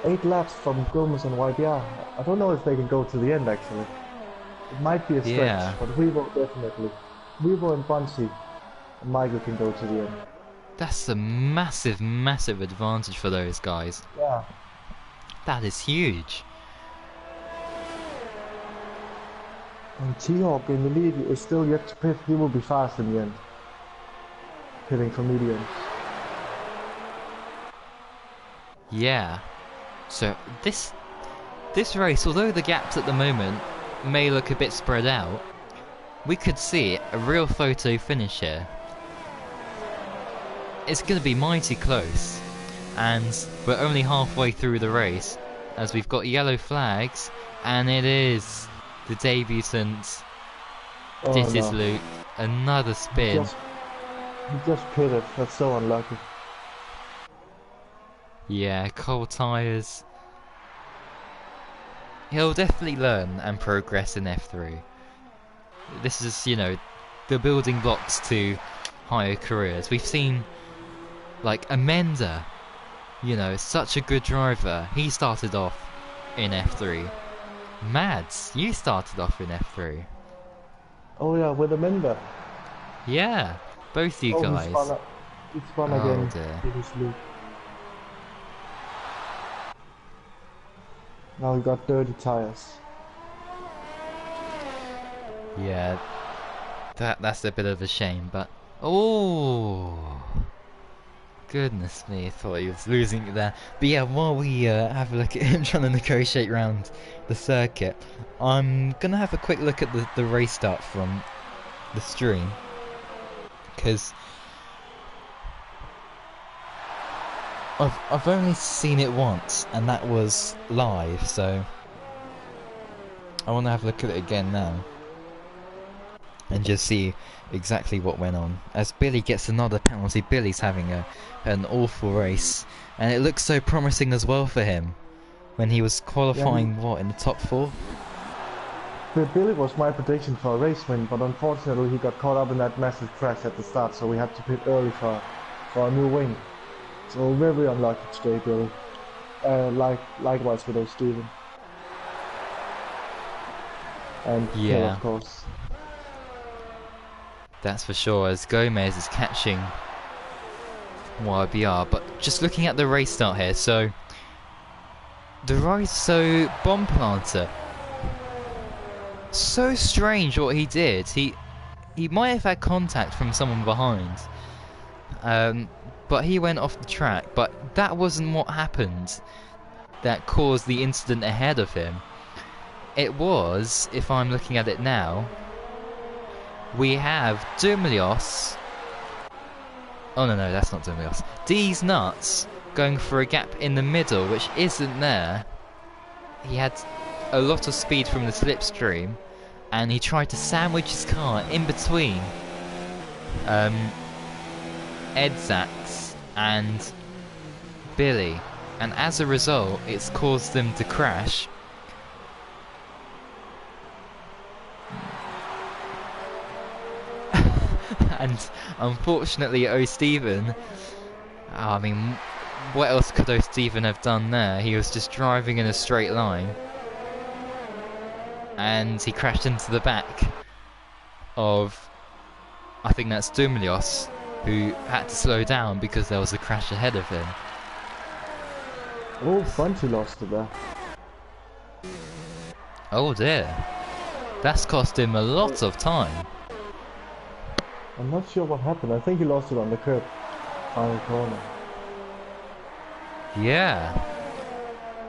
8 laps from Gomez and YBR. I don't know if they can go to the end actually. It might be a stretch, but Weibo definitely. Weibo and Bunty and Michael can go to the end. That's a massive, massive advantage for those guys. Yeah. That is huge. And T-Hawk in the lead is still yet to pit. He will be fast in the end. Pitting for mediums. Yeah. So this race, although the gaps at the moment may look a bit spread out, we could see a real photo finish here. It's going to be mighty close, and we're only halfway through the race, as we've got yellow flags, and it is the debutant. Oh, this no. is Luke. Another spin. He just pitted. That's so unlucky. Yeah, cold tyres. he'll definitely learn and progress in F3. This is, you know, the building blocks to higher careers. We've seen, like, Amenda, you know, such a good driver. He started off in F3. Mads, you started off in F3. Oh yeah, with Amanda. Yeah, both you Oh, guys. He spun Oh again. dear. In his loop. Now he got dirty tires. Yeah, that's a bit of a shame, but oh, goodness me, I thought he was losing it there. But yeah, while we have a look at him trying to negotiate around the circuit, I'm gonna have a quick look at the race start from the stream, because I've only seen it once, and that was live, so I want to have a look at it again now and just see exactly what went on. As Billy gets another penalty, Billy's having an awful race, and it looks so promising as well for him when he was qualifying, what, in the top 4? Billy was my prediction for a race win, but unfortunately he got caught up in that massive crash at the start, so we had to pit early for a new wing. So very unlucky today, Billy. Likewise with Steven. And Phil, of course. That's for sure, as Gomez is catching YBR. But just looking at the race start here, so Bomb Planter, so strange what he did. He might have had contact from someone behind, but he went off the track. But that wasn't what happened that caused the incident ahead of him. It was, if I'm looking at it now, we have Dumilios. Oh no, that's not Dumilios. D's Nuts going for a gap in the middle, which isn't there. He had a lot of speed from the slipstream, and he tried to sandwich his car in between Edzax and Billy, and as a result, it's caused them to crash. And unfortunately, O'Steven, I mean, what else could O'Steven have done there? He was just driving in a straight line, and he crashed into the back of, I think that's Dumilios, who had to slow down because there was a crash ahead of him. Oh, Bunchy lost it there. Oh dear. That's cost him a lot of time. I'm not sure what happened. I think he lost it on the curb. Final corner. Yeah.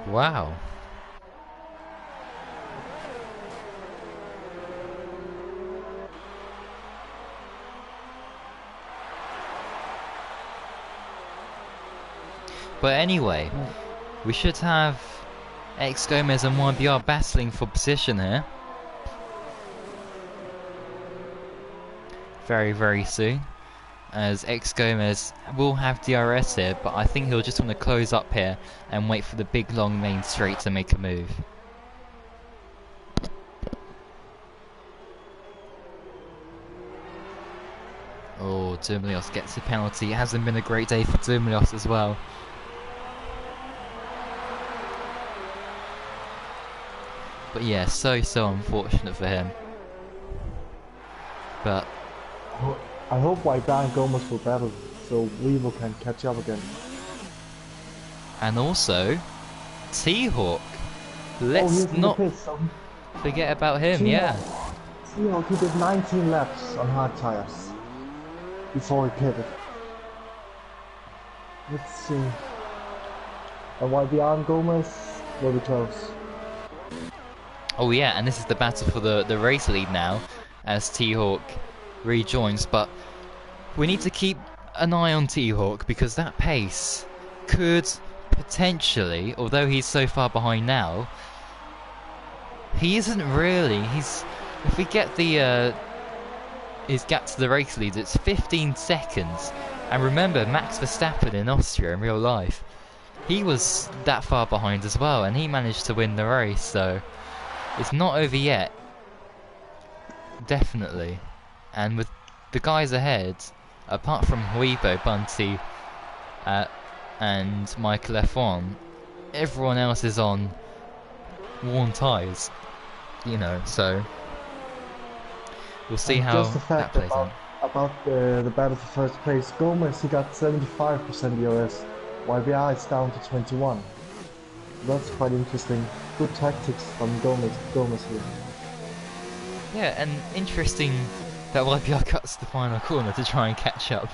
Wow. But anyway, we should have X Gomez and YBR battling for position here. Very, very soon, as X Gomez will have DRS here, but I think he'll just want to close up here and wait for the big long main straight to make a move. Oh, Dumilios gets a penalty. It hasn't been a great day for Dumilios as well. But yeah, so unfortunate for him. But I hope YBR and Gomez will battle, so Weevil can catch up again. And also, T-Hawk. Let's not forget about him, yeah. T-Hawk, he did 19 laps on hard tires before he pitted. Let's see. And YBR and Gomez will be close. Oh yeah, and this is the battle for the race lead now, as T-Hawk rejoins, but we need to keep an eye on T-Hawk because that pace could potentially, although he's so far behind now, he isn't really, if we get the his gap to the race lead, it's 15 seconds, and remember Max Verstappen in Austria in real life he was that far behind as well, and he managed to win the race, so it's not over yet. Definitely. And with the guys ahead, apart from Huibo, Bunty, and Michael F1, everyone else is on worn tyres, you know, so we'll see how just the that fact plays out. about the battle for first place, Gomez, he got 75% DRS, while VR is down to 21. That's quite interesting. Good tactics from Gomez here. Yeah, and interesting that YPR cuts the final corner to try and catch up.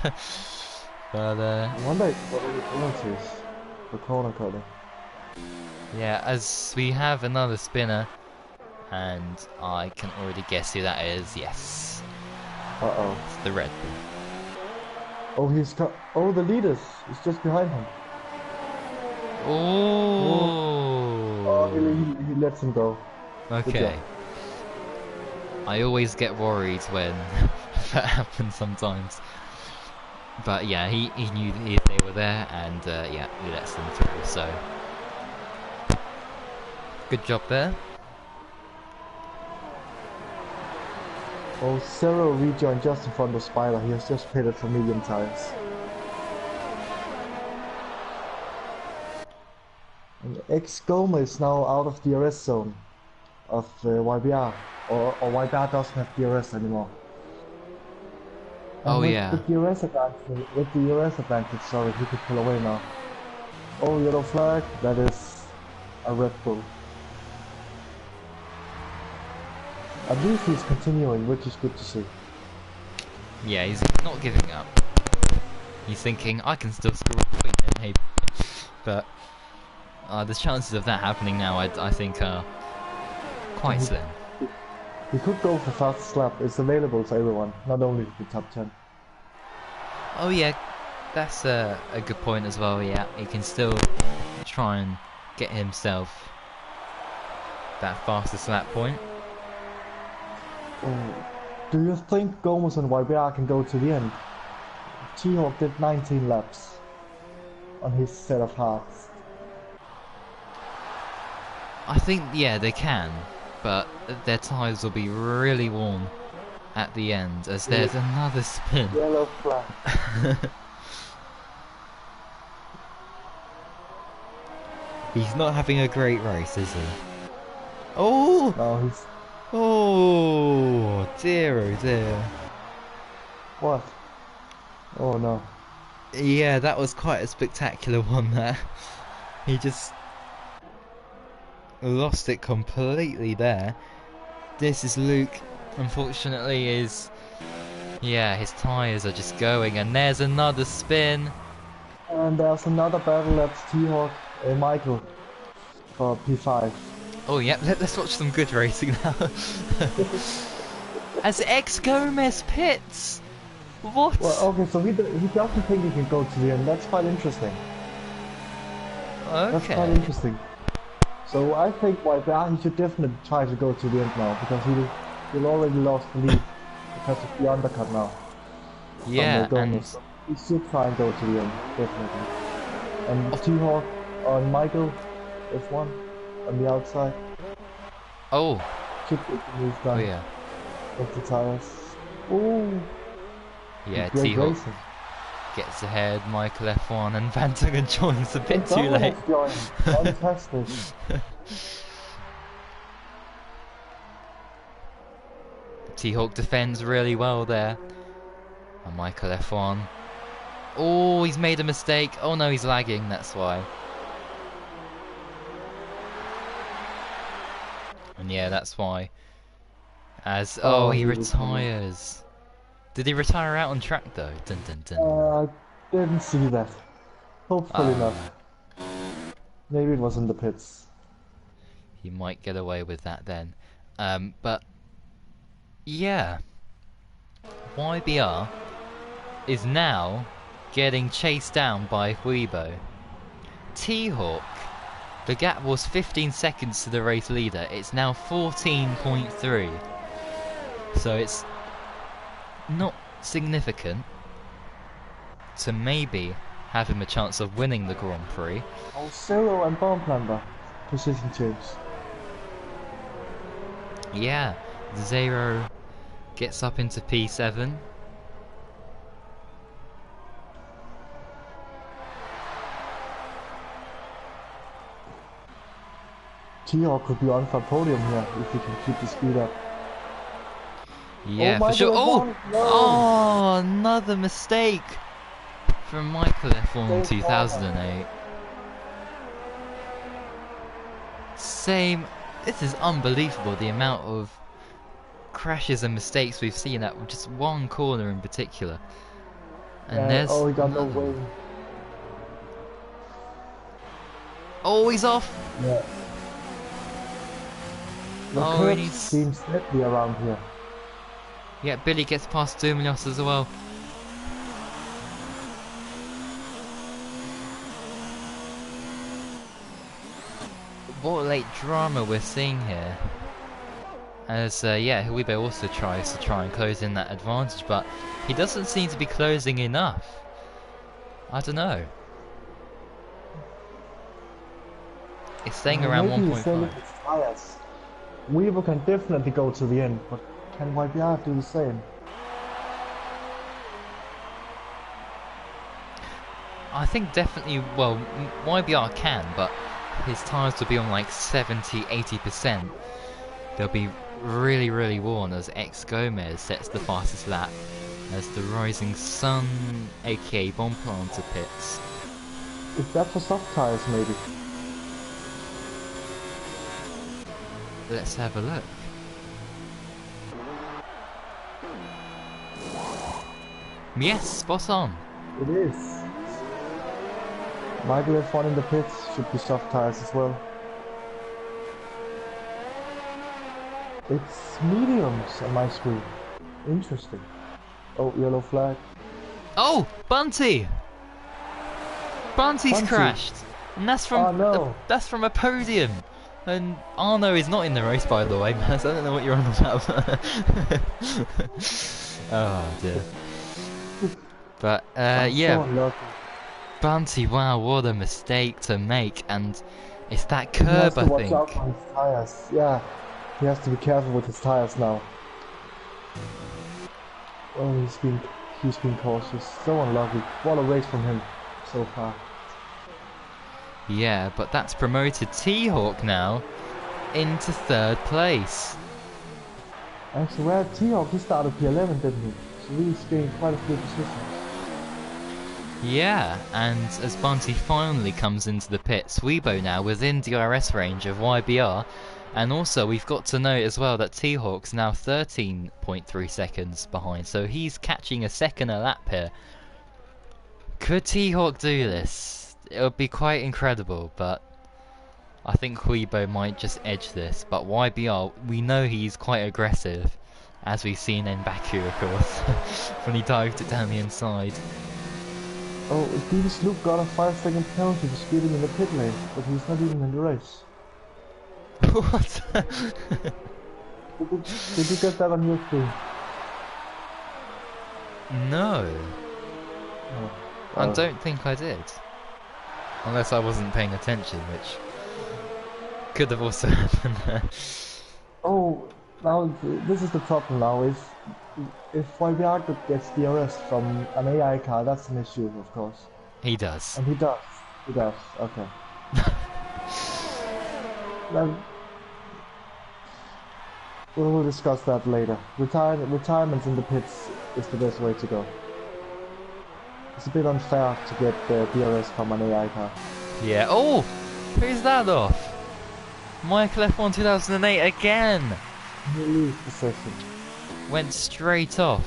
But I wonder what the penalties for corner cutting. yeah, as we have another spinner, and I can already guess who that is. Yes, Uh-oh. it's the Red Bull. Oh, he's got... Oh, the leaders. He's just behind him. Oh, He lets him go. okay. I always get worried when that happens sometimes. But yeah, he knew they were there, and yeah, he lets them through, so good job there. Oh, Zero rejoined just in front of Spider. He has just pitted for medium tires. And X-Goma is now out of the DRS zone of YBR. Or YBR doesn't have DRS anymore. And Oh with yeah. the DRS advantage, sorry, he could pull away now. Oh, yellow flag. That is a Red Bull. At least he's continuing, which is good to see. Yeah, he's not giving up. He's thinking, I can still score a point then, hey. But the chances of that happening now, I think, are quite slim. He could go for fastest lap. It's available to everyone, not only the top 10. Oh yeah, that's a good point as well. Yeah, he can still try and get himself that fastest lap point. Do you think Gomez and YBR can go to the end? T-Hawk did 19 laps on his set of hearts. I think, yeah, they can, but their tyres will be really worn at the end, as there's another spin. Yellow flag. He's not having a great race, is he? Oh! No, he's... Oh dear, oh dear. What? Oh no. Yeah, that was quite a spectacular one there. He just lost it completely there. This is Luke, unfortunately, is... Yeah, his tyres are just going, and there's another spin. And there's another battle, that's T-Hawk and Michael for P5. Oh yeah, let's watch some good racing now. As X-Gomez pits! What? Well, okay, so he doesn't think he can go to the end. That's quite interesting. Okay. That's quite interesting. So I think YBR, he should definitely try to go to the end now, because he'll already lost the lead because of the undercut now. Yeah, and... So he should try and go to the end, definitely. And T-Hawk on Michael, F1, on the outside. Oh. Should get the move done. Oh yeah. With the tires. Ooh. Yeah, T-Hawk gets ahead, Michael F1, and Van Tungen joins a bit too late. Fantastic. T-Hawk defends really well there. And Michael F1. Oh, he's made a mistake. Oh no, he's lagging, that's why. And yeah, that's why. As... Oh, he retires. Did he retire out on track though? Dun, dun, dun. I didn't see that. Hopefully not. Maybe it was in the pits. He might get away with that then. But yeah, YBR is now getting chased down by Huibo. T-Hawk, the gap was 15 seconds to the race leader. It's now 14.3. So it's not significant to maybe have him a chance of winning the Grand Prix. Oh, Zero and Bomb Planter. Position change. Yeah, Zero gets up into P7. T-Hawk could be on for podium here if he can keep the speed up. Yeah, oh, for sure. Oh! No. Oh, another mistake from Michael F1 Same 2008. Same. This is unbelievable, the amount of crashes and mistakes we've seen at just one corner in particular. And there's oh, he got no another way. one. Oh, he's off! Yeah. The Oh, curves he needs... seems deadly around here. Yeah, Billy gets past Dumilios as well. What late drama we're seeing here. As, yeah, Huibo also tries to and close in that advantage, but he doesn't seem to be closing enough. I don't know. It's staying around 1.5. Weaver can definitely go to the end, but can YBR do the same? I think definitely, well, YBR can, but his tyres will be on like 70-80%. They'll be really, really worn as X Gomez sets the fastest lap as the Rising Sun, aka Bomb Planter, pits. Is that for soft tyres, maybe? Let's have a look. Yes, spot on. It is. Michael F1 in the pits should be soft tyres as well. It's mediums on my screen. Interesting. Oh, yellow flag. Oh, Bunty! Bunty's crashed, and that's from that's from a podium. And Arno is not in the race, by the way, Maz. I don't know what you're on about. Oh dear. But yeah, so Bunty, wow, what a mistake to make, and it's that curb, I think. Watch out for his tires. Yeah, he has to be careful with his tires now. Oh, he's been cautious. So unlucky. What a race from him so far. Yeah, but that's promoted T-Hawk now into 3rd place. Actually, where T-Hawk, he started P11, didn't he? So he's gained quite a few positions. Yeah, and as Bunty finally comes into the pits, Weibo now within DRS range of YBR, and also we've got to note as well that T-Hawk's now 13.3 seconds behind, so he's catching a second a lap here. Could T-Hawk do this? It would be quite incredible, but I think Weibo might just edge this. But YBR, we know he's quite aggressive, as we've seen in Baku, of course, when he dived it down the inside. Oh, Devis Luke got a 5-second penalty for speeding in the pit lane, but he's not even in the race. What? Did you get that on your screen? No. Oh. I don't think I did. Unless I wasn't paying attention, which could have also happened. Oh, now this is the problem now. If YBR gets DRS from an AI car, that's an issue, of course. He does. And he does. He does. Okay. Then we'll discuss that later. Retirements in the pits is the best way to go. It's a bit unfair to get the DRS from an AI car. Yeah. Oh! Who's that off? Michael F1 2008 again! He lose the session. Went straight off.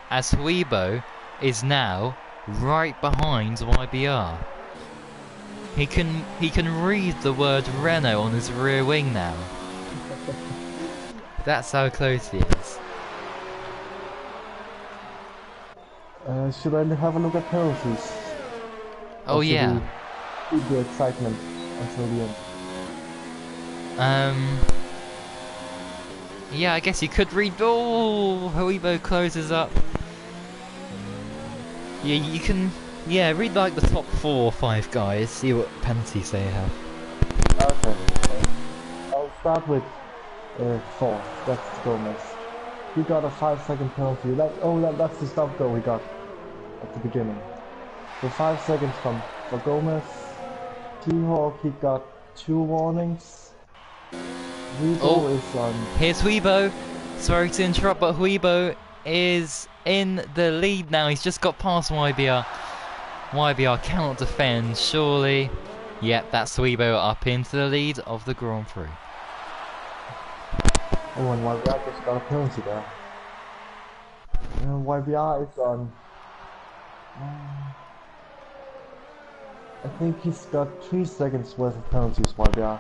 As Weibo is now right behind YBR. He can read the word Renault on his rear wing now. That's how close he is. Should I have a look at penalties? Oh yeah. Keep the excitement until the end. Yeah, I guess you could read. Oh, Huibo closes up Yeah, you can. Yeah, read like the top 4 or 5 guys. See what penalties they have. Okay. I'll start with 4. That's Gomez. He got a 5-second penalty. That's the stop goal he got at the beginning. So 5 seconds for Gomez. T-Hawk, he got 2 warnings. Weibo is on. Here's Weibo. Sorry to interrupt, but Weibo is in the lead now. He's just got past YBR. YBR cannot defend, surely. Yep, that's Weibo up into the lead of the Grand Prix. Oh, and YBR just got a penalty there. And YBR is on. I think he's got 3 seconds worth of penalties, YBR.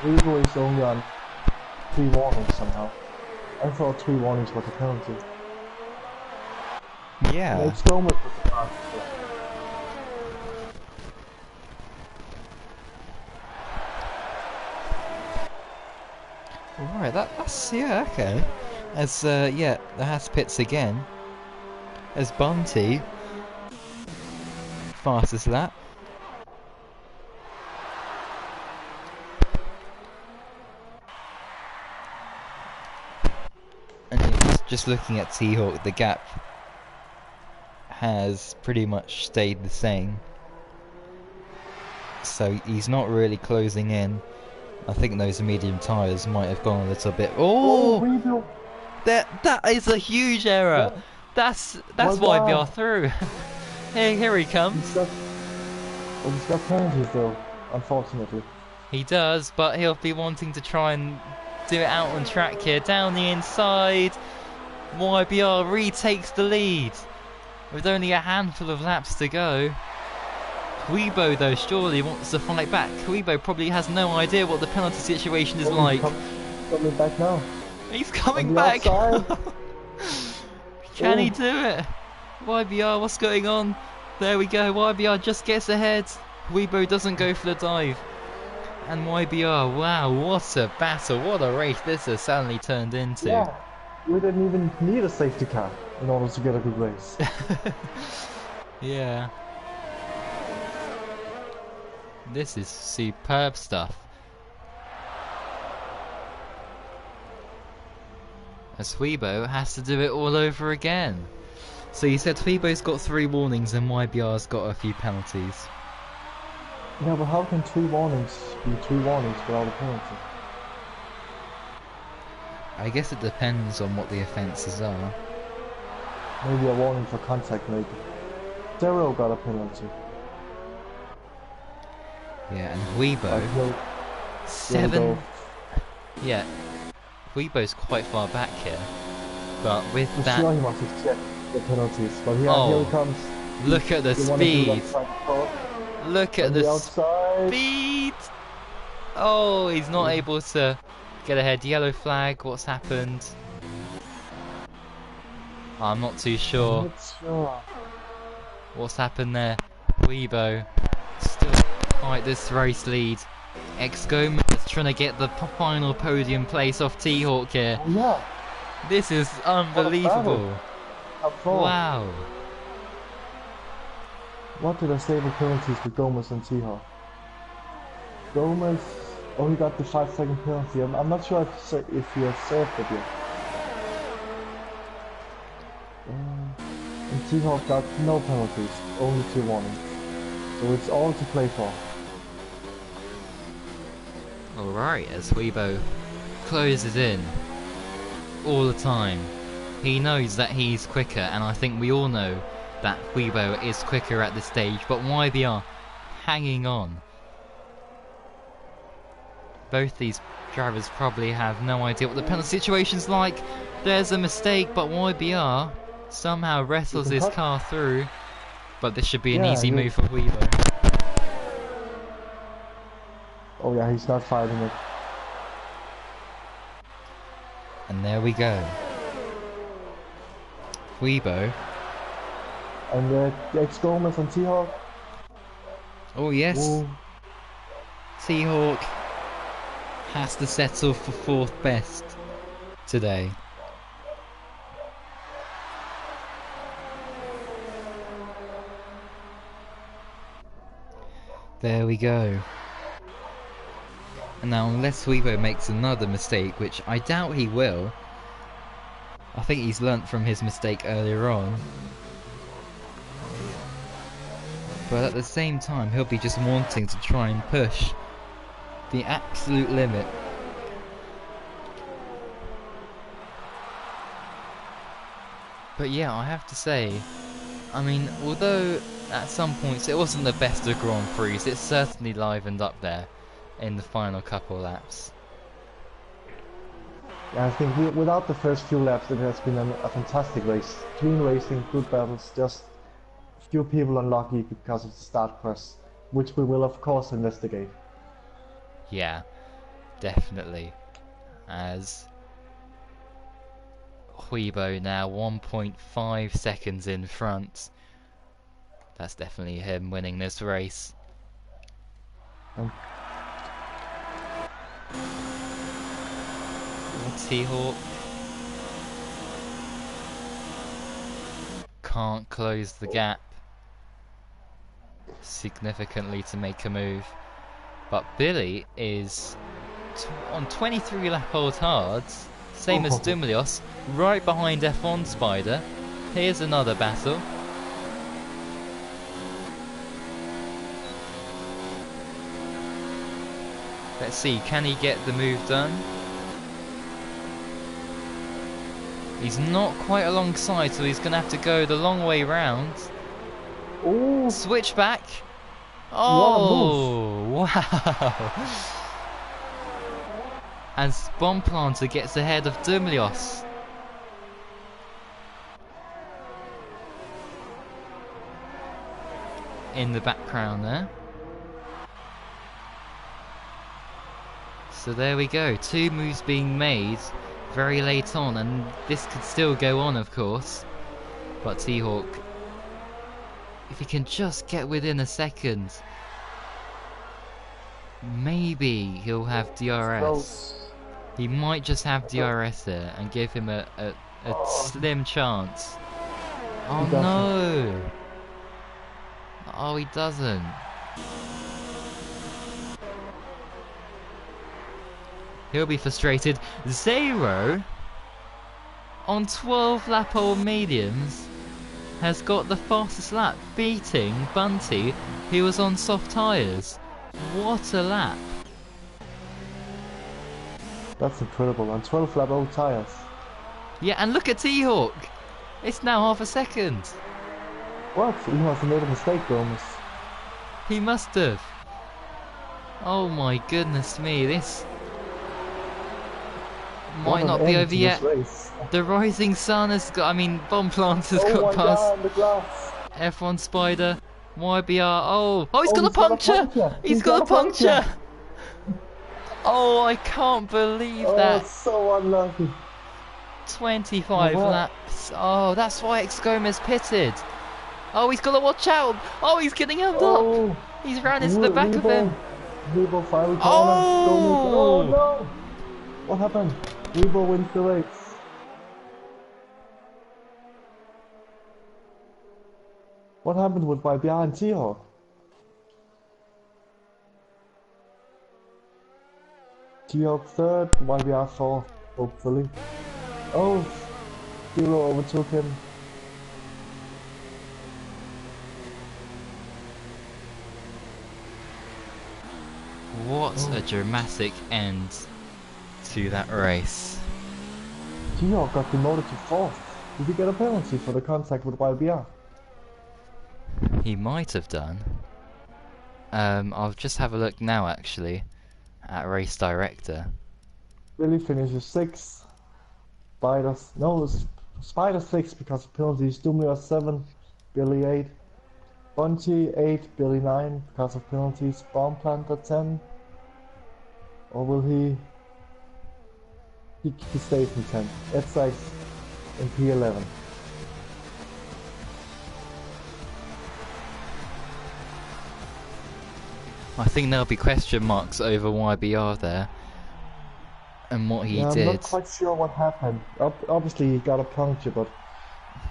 Weibo is only on 3 warnings somehow. I thought 3 warnings was a penalty. Yeah. It's Gomez with the pass. Alright, that's, yeah, okay. As, yeah, the Haas pits again. As Bunty. Fastest lap. And just looking at T-Hawk, the gap has pretty much stayed the same. So he's not really closing in. I think those medium tyres might have gone a little bit. Oh! That is a huge error. Yeah. That's YBR through. Here he comes. He's got penalties though, unfortunately. He does, but he'll be wanting to try and do it out on track here. Down the inside, YBR retakes the lead with only a handful of laps to go. Weibo though surely wants to fight back. Weibo probably has no idea what the penalty situation is like. Coming back now. He's coming back. Can he do it? YBR, what's going on? There we go. YBR just gets ahead. Weibo doesn't go for the dive. And YBR, wow, what a battle, what a race this has suddenly turned into. Yeah, we didn't even need a safety car in order to get a good race. Yeah. This is superb stuff. As Weibo has to do it all over again. So you said Weibo's got 3 warnings and YBR's got a few penalties. Yeah, but how can 3 warnings be 3 warnings without a penalty? I guess it depends on what the offences are. Maybe a warning for contact, maybe. Zero got a penalty. Yeah, and Weibo... 7... Yeah, Weibo's quite far back here. But with I'm that... sure he must have checked the penalties, but here he comes. Look at the speed! Look at the speed! Oh, he's not able to get ahead. Yellow flag, what's happened? I'm not too sure. I'm not sure. What's happened there? Weibo still quite this race lead. Gomez trying to get the final podium place off T-Hawk here. Oh, yeah. This is unbelievable. Wow. What did I say with penalties with Gomez and T-Hawk? Gomez, oh, he got the 5-second penalty. I'm not sure if he has served it yet. And T-Hawk got no penalties, only 2 warnings. So it's all to play for. Alright, as Weibo closes in all the time. He knows that he's quicker, and I think we all know that Weibo is quicker at this stage, but YBR hanging on. Both these drivers probably have no idea what the penalty situation's like. There's a mistake, but YBR somehow wrestles his car through. But this should be an easy move for Weibo. Oh yeah, he's not fighting it. And there we go. Weibo. And Gomez and T-Hawk. Oh yes. Ooh. T-Hawk has to settle for 4th best today. There we go. And now, unless Weibo makes another mistake, which I doubt he will, I think he's learnt from his mistake earlier on. But at the same time, he'll be just wanting to try and push the absolute limit. But yeah, I have to say, I mean, although at some points it wasn't the best of Grand Prix, it certainly livened up there in the final couple laps. Yeah, I think without the first few laps, it has been a fantastic race. Clean racing, good battles, just few people unlucky because of the start crash, which we will of course investigate. Yeah, definitely. As Weibo now 1.5 seconds in front. That's definitely him winning this race. T-Hawk can't close the gap significantly to make a move, but Billy is on 23 lap old hards, same as Dumilios, right behind F1 Spider. Here's another battle. Let's see, can he get the move done? He's not quite alongside, so he's going to have to go the long way round. Ooh. Switch back. Oh, wow. As Bomb Planter gets ahead of Dumilios. In the background there. So there we go, 2 moves being made very late on, and this could still go on of course, but T-Hawk, if he can just get within a second, maybe he'll have DRS. He might just have DRS here and give him a slim chance. Oh no! Oh, he doesn't. He'll be frustrated. 0 on 12 lap old mediums has got the fastest lap, beating Bunty, who was on soft tyres. What a lap! That's incredible, on 12 lap old tyres. Yeah, and look at T-Hawk! It's now half a second. What? He must have made a mistake, Thomas. He must have. Oh my goodness me, this might not be over yet. The rising sun has got, I mean, Bomb Planter's got past. F1 Spider, YBR, oh, he's got a puncture! He's got a puncture! Oh, I can't believe that. So unlucky. 25 laps. Oh, that's why Excom's pitted. Oh, he's got to watch out. Oh, he's getting held up. He's ran into the back of him. Oh no! What happened? Weibo wins the race. What happened with YBR and T-Hawk? T-Hawk third, YBR fourth, hopefully. Oh, 0 overtook him. What a dramatic end to that race. T-Hawk got demoted to fourth. Did he get a penalty for the contact with YBR? He might have done. I'll just have a look now actually at Race Director. Billy finishes 6th. Spider 6 because of penalties. Dumilios 7, Billy 8. Bunty 8, Billy 9 because of penalties. Bomb Planter 10. Or will he? He stays in 10. F6 in P11. I think there'll be question marks over YBR there and what he did. I'm not quite sure what happened. Obviously he got a puncture, but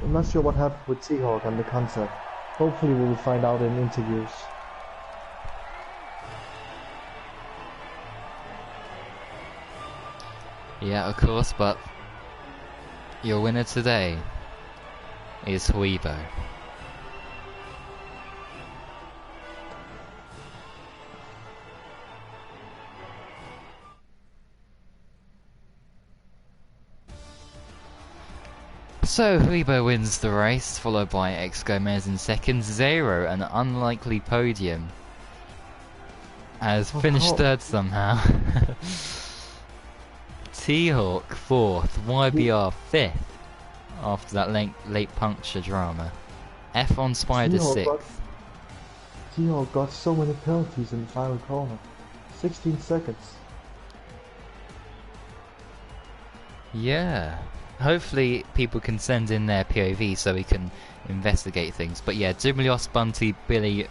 I'm not sure what happened with T-Hawk and the concept. Hopefully we will find out in interviews. Yeah, of course, but your winner today is Huibo. So Huibo wins the race, followed by X Gomez in second. Zero, an unlikely podium, has finished third somehow. T-Hawk fourth, YBR fifth, after that late puncture drama. F on Spider sixth. T-Hawk got so many penalties in the final corner. 16 seconds. Yeah. Hopefully people can send in their POV so we can investigate things. But yeah, Dumilios, Bunty, Billy,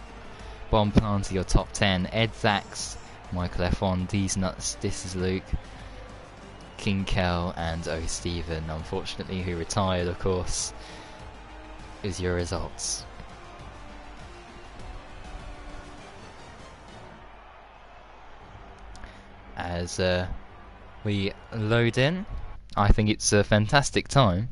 Bomplanty, your top 10. Ed Zax, Michael F1, D's Nuts, This is Luke, King Kel, and O Steven, unfortunately, who retired, of course, is your results. As we load in, I think it's a fantastic time.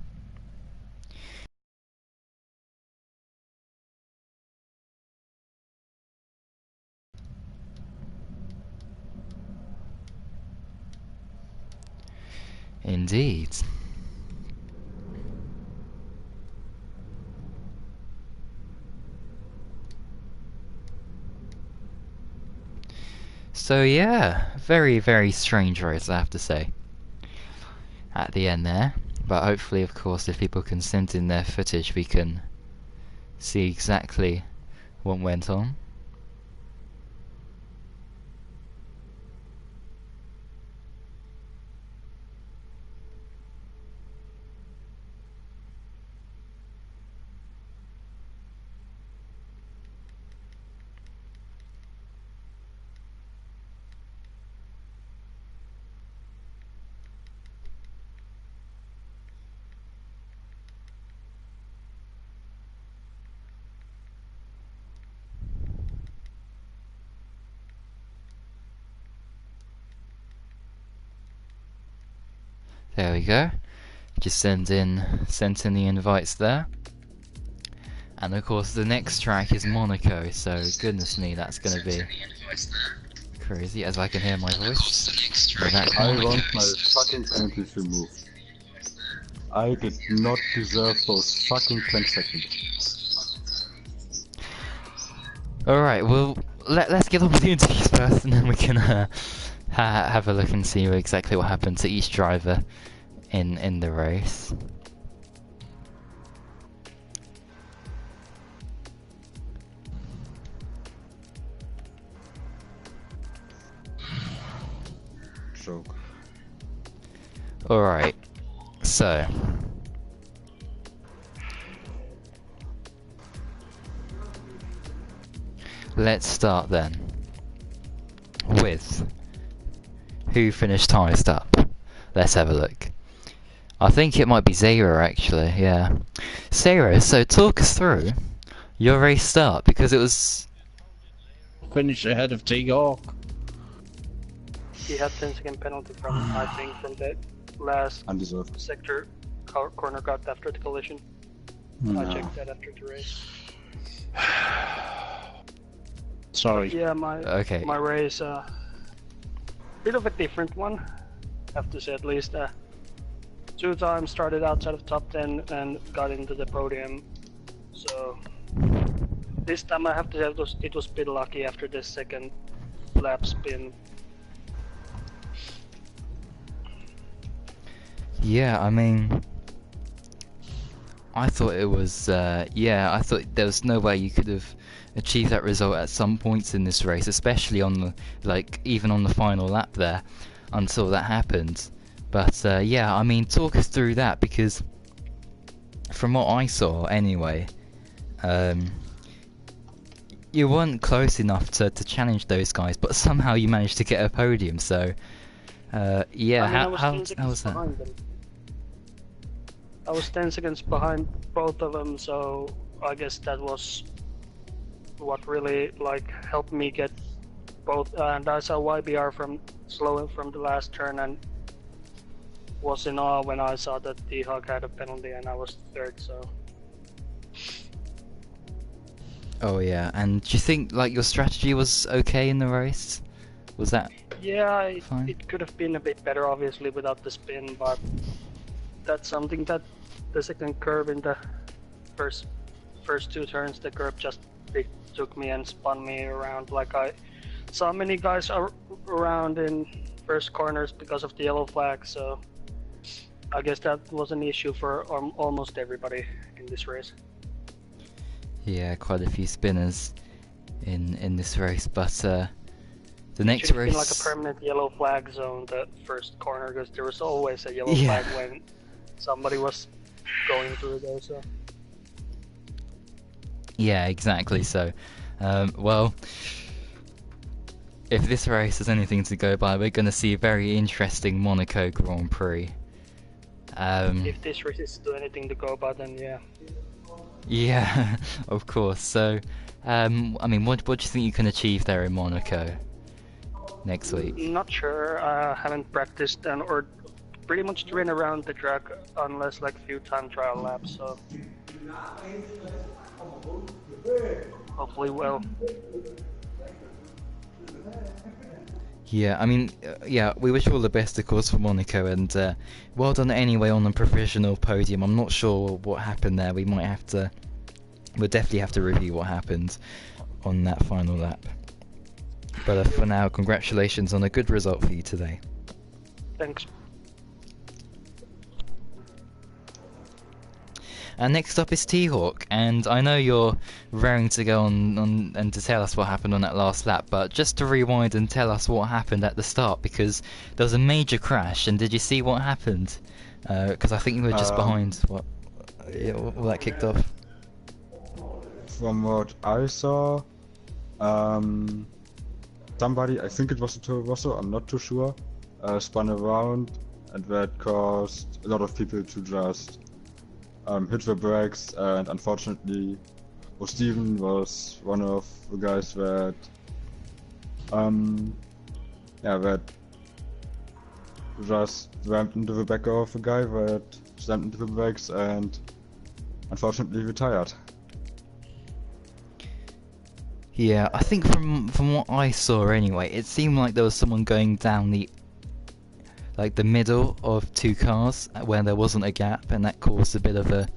Indeed. So yeah, very, very strange race, I have to say, at the end there. But hopefully, of course, if people can send in their footage, we can see exactly what went on. There we go. Just sent in the invites there. And of course the next track is Monaco, so goodness me, that's gonna be crazy, as I can hear my voice. I want my fucking penalties removed. I did not deserve those fucking 10 seconds. Alright, well, let's get on with the interviews first, and then we can have a look and see exactly what happened to each driver in the race. Joke. Alright, so let's start then with who finished highest up. Let's have a look. I think it might be Zero, actually, yeah. Zero, so talk us through your race start, because it was... Finish ahead of T-Hawk. He had 10-second penalty from, I think, from the last Undeserved. sector corner cut after the collision. No. I checked that after the race. Sorry. Yeah, my race, bit of a different one, have to say at least. 2 times started outside of top 10 and got into the podium. So this time I have to say it was a bit lucky after the second lap spin. Yeah, I mean, I thought it was, I thought there was no way you could have achieved that result at some points in this race, especially on the, even on the final lap there, until that happened. But, yeah, I mean, talk us through that, because from what I saw, anyway, you weren't close enough to challenge those guys, but somehow you managed to get a podium, so, yeah, I mean, how behind was that? them. I was 10 seconds behind both of them, so I guess that was what really helped me get both. And I saw YBR from slowing from the last turn, and was in awe when I saw that the Hawk had a penalty and I was third. So Oh yeah, and do you think like your strategy was okay in the race? Was that yeah, fine? it could have been a bit better, obviously, without the spin, but that's something that the second curve in the first two turns, the curve just took me and spun me around. Like I saw many guys around in first corners because of the yellow flag, so I guess that was an issue for almost everybody in this race. Yeah, quite a few spinners in this race, but the next Should have race been like a permanent yellow flag zone, the first corner, because there was always a yellow Yeah. flag when somebody was going through there. So Yeah, exactly. So, well, if this race has anything to go by, we're going to see a very interesting Monaco Grand Prix. if this race is still anything to go by, then yeah. Yeah, of course. So, I mean, what do you think you can achieve there in Monaco next week? Not sure. I haven't practiced or pretty much driven around the track unless like a few time trial laps. So hopefully well. Yeah, I mean, yeah, we wish you all the best, of course, for Monaco, and well done anyway on the professional podium. I'm not sure what happened there. We'll definitely have to review what happened on that final lap. But for now, congratulations on a good result for you today. Thanks. And next up is T-Hawk, and I know you're raring to go on and to tell us what happened on that last lap, but just to rewind and tell us what happened at the start, because there was a major crash, and did you see what happened? Because I think you were just behind what that kicked off. From what I saw, somebody, I think it was a Toro Rosso, I'm not too sure, spun around, and that caused a lot of people to just hit the brakes, and unfortunately, Steven was one of the guys that, that just rammed into the back of a guy that slammed into the brakes and unfortunately retired. Yeah, I think from what I saw anyway, it seemed like there was someone going down the middle of two cars where there wasn't a gap, and that caused a bit of a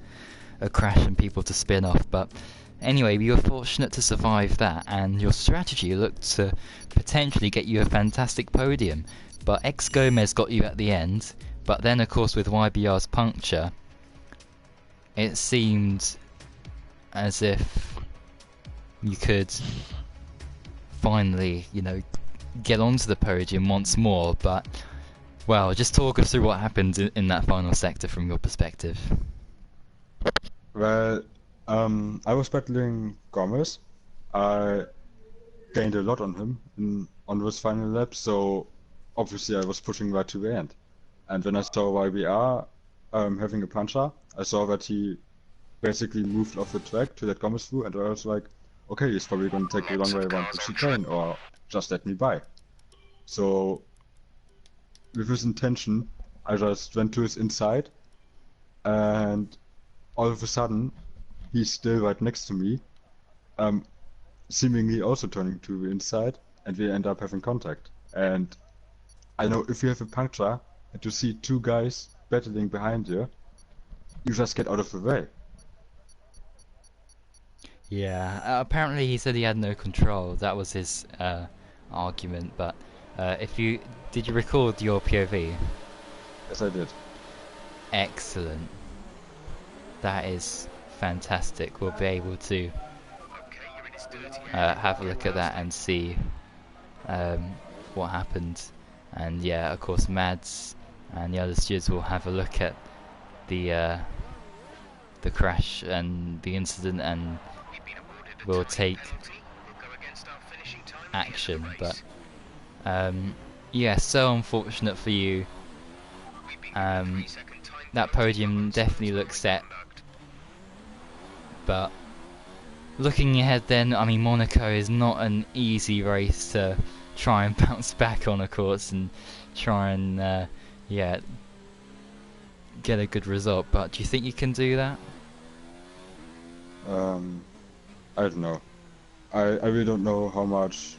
crash and people to spin off. But anyway, you were fortunate to survive that, and your strategy looked to potentially get you a fantastic podium. But X Gomez got you at the end, but then of course with YBR's puncture, it seemed as if you could finally, get onto the podium once more. But well, just talk us through what happened in that final sector from your perspective. Well, I was battling Gomez. I gained a lot on him on this final lap, so obviously I was pushing right to the end. And when I saw YBR having a puncher, I saw that he basically moved off the track to let Gomez through, and I was like, okay, he's probably going to take the long way around the chicane, or just let me by. So with his intention, I just went to his inside, and all of a sudden, he's still right next to me, seemingly also turning to the inside, and we end up having contact. And I know if you have a puncture and you see two guys battling behind you, you just get out of the way. Yeah, apparently he said he had no control. That was his argument. But did you record your POV? Yes, I did. Excellent. That is fantastic. We'll be able to have a look at that and see what happened. And yeah, of course, Mads and the other stewards will have a look at the crash and the incident, and will take action. But yeah, so unfortunate for you. That podium definitely looks set. But looking ahead then, I mean, Monaco is not an easy race to try and bounce back on, of course, and try and get a good result. But do you think you can do that? I don't know. I really don't know how much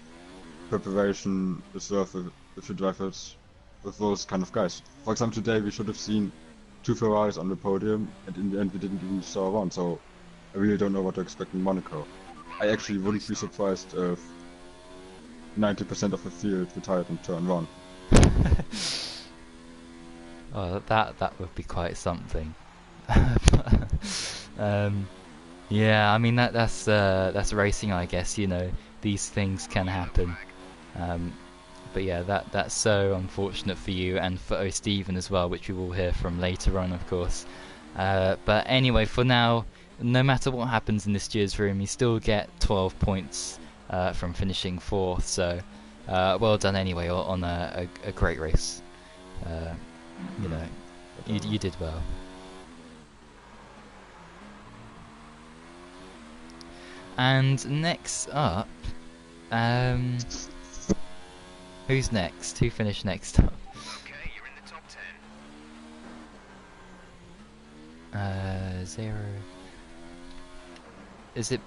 preparation is worth it if you drive it with those kind of guys. For example, today we should have seen 2 Ferraris on the podium, and in the end we didn't even saw one, so I really don't know what to expect in Monaco. I actually wouldn't be surprised if 90% of the field retired in turn 1. Oh, that would be quite something. Yeah, I mean that's racing, I guess. You know, these things can happen. But yeah, that's so unfortunate for you and for O'Steven as well, which we will hear from later on, of course. But anyway, for now, no matter what happens in this stewards room, you still get 12 points from finishing 4th. So well done anyway on a great race. You know, you did well. And next up, who's next? Who finished next up? Okay, you're in the top 10. 0. Is it?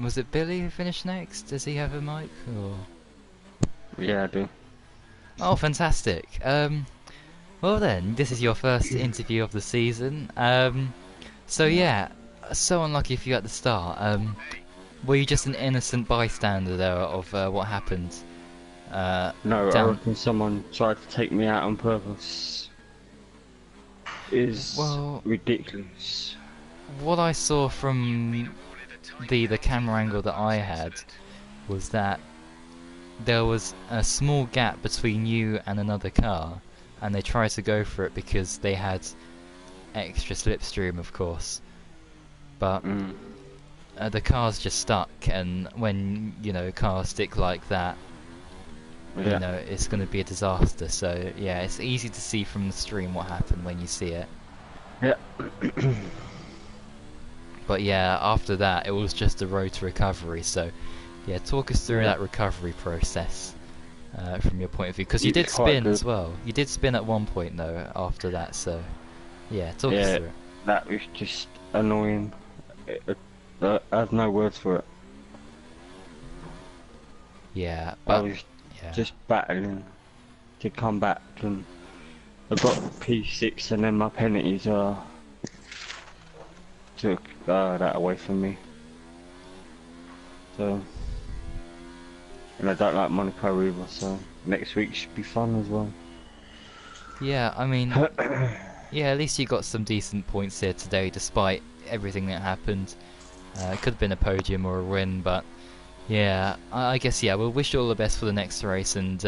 Was it Billy who finished next? Does he have a mic? Or? Yeah, I do. Oh, fantastic. Well then, this is your first interview of the season. So yeah, so unlucky for you at the start. Were you just an innocent bystander there of what happened? No, I reckon someone tried to take me out on purpose. Is ridiculous. What I saw from the camera angle that I had was that there was a small gap between you and another car, and they tried to go for it because they had extra slipstream, of course. But the car's just stuck, and when cars stick like that, you know, it's going to be a disaster. So yeah, it's easy to see from the stream what happened when you see it. Yeah. But yeah, after that, it was just a road to recovery. So yeah, talk us through that recovery process from your point of view, because you did spin as well. You did spin at one point though after that. So yeah, talk us through it. That was just annoying. I have no words for it. Yeah, but I was just battling to come back, and I got P6, and then my penalties took that away from me. So, and I don't like Monaco either, so next week should be fun as well. Yeah, I mean, yeah, at least you got some decent points here today, despite everything that happened. It could have been a podium or a win, but yeah, I guess we'll wish you all the best for the next race, and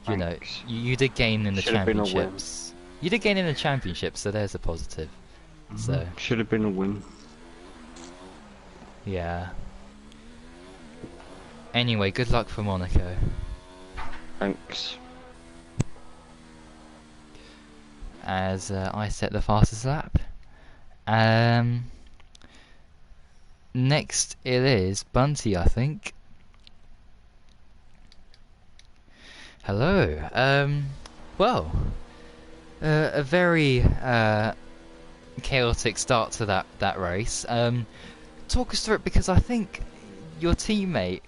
you know, you did gain in the championships. You did gain in the championships, so there's a positive. So should have been a win. Yeah. Anyway, good luck for Monaco. Thanks. As I set the fastest lap. Next it is Bunty, I think. Hello. Well, a very chaotic start to that race. Talk us through it, because I think your teammate,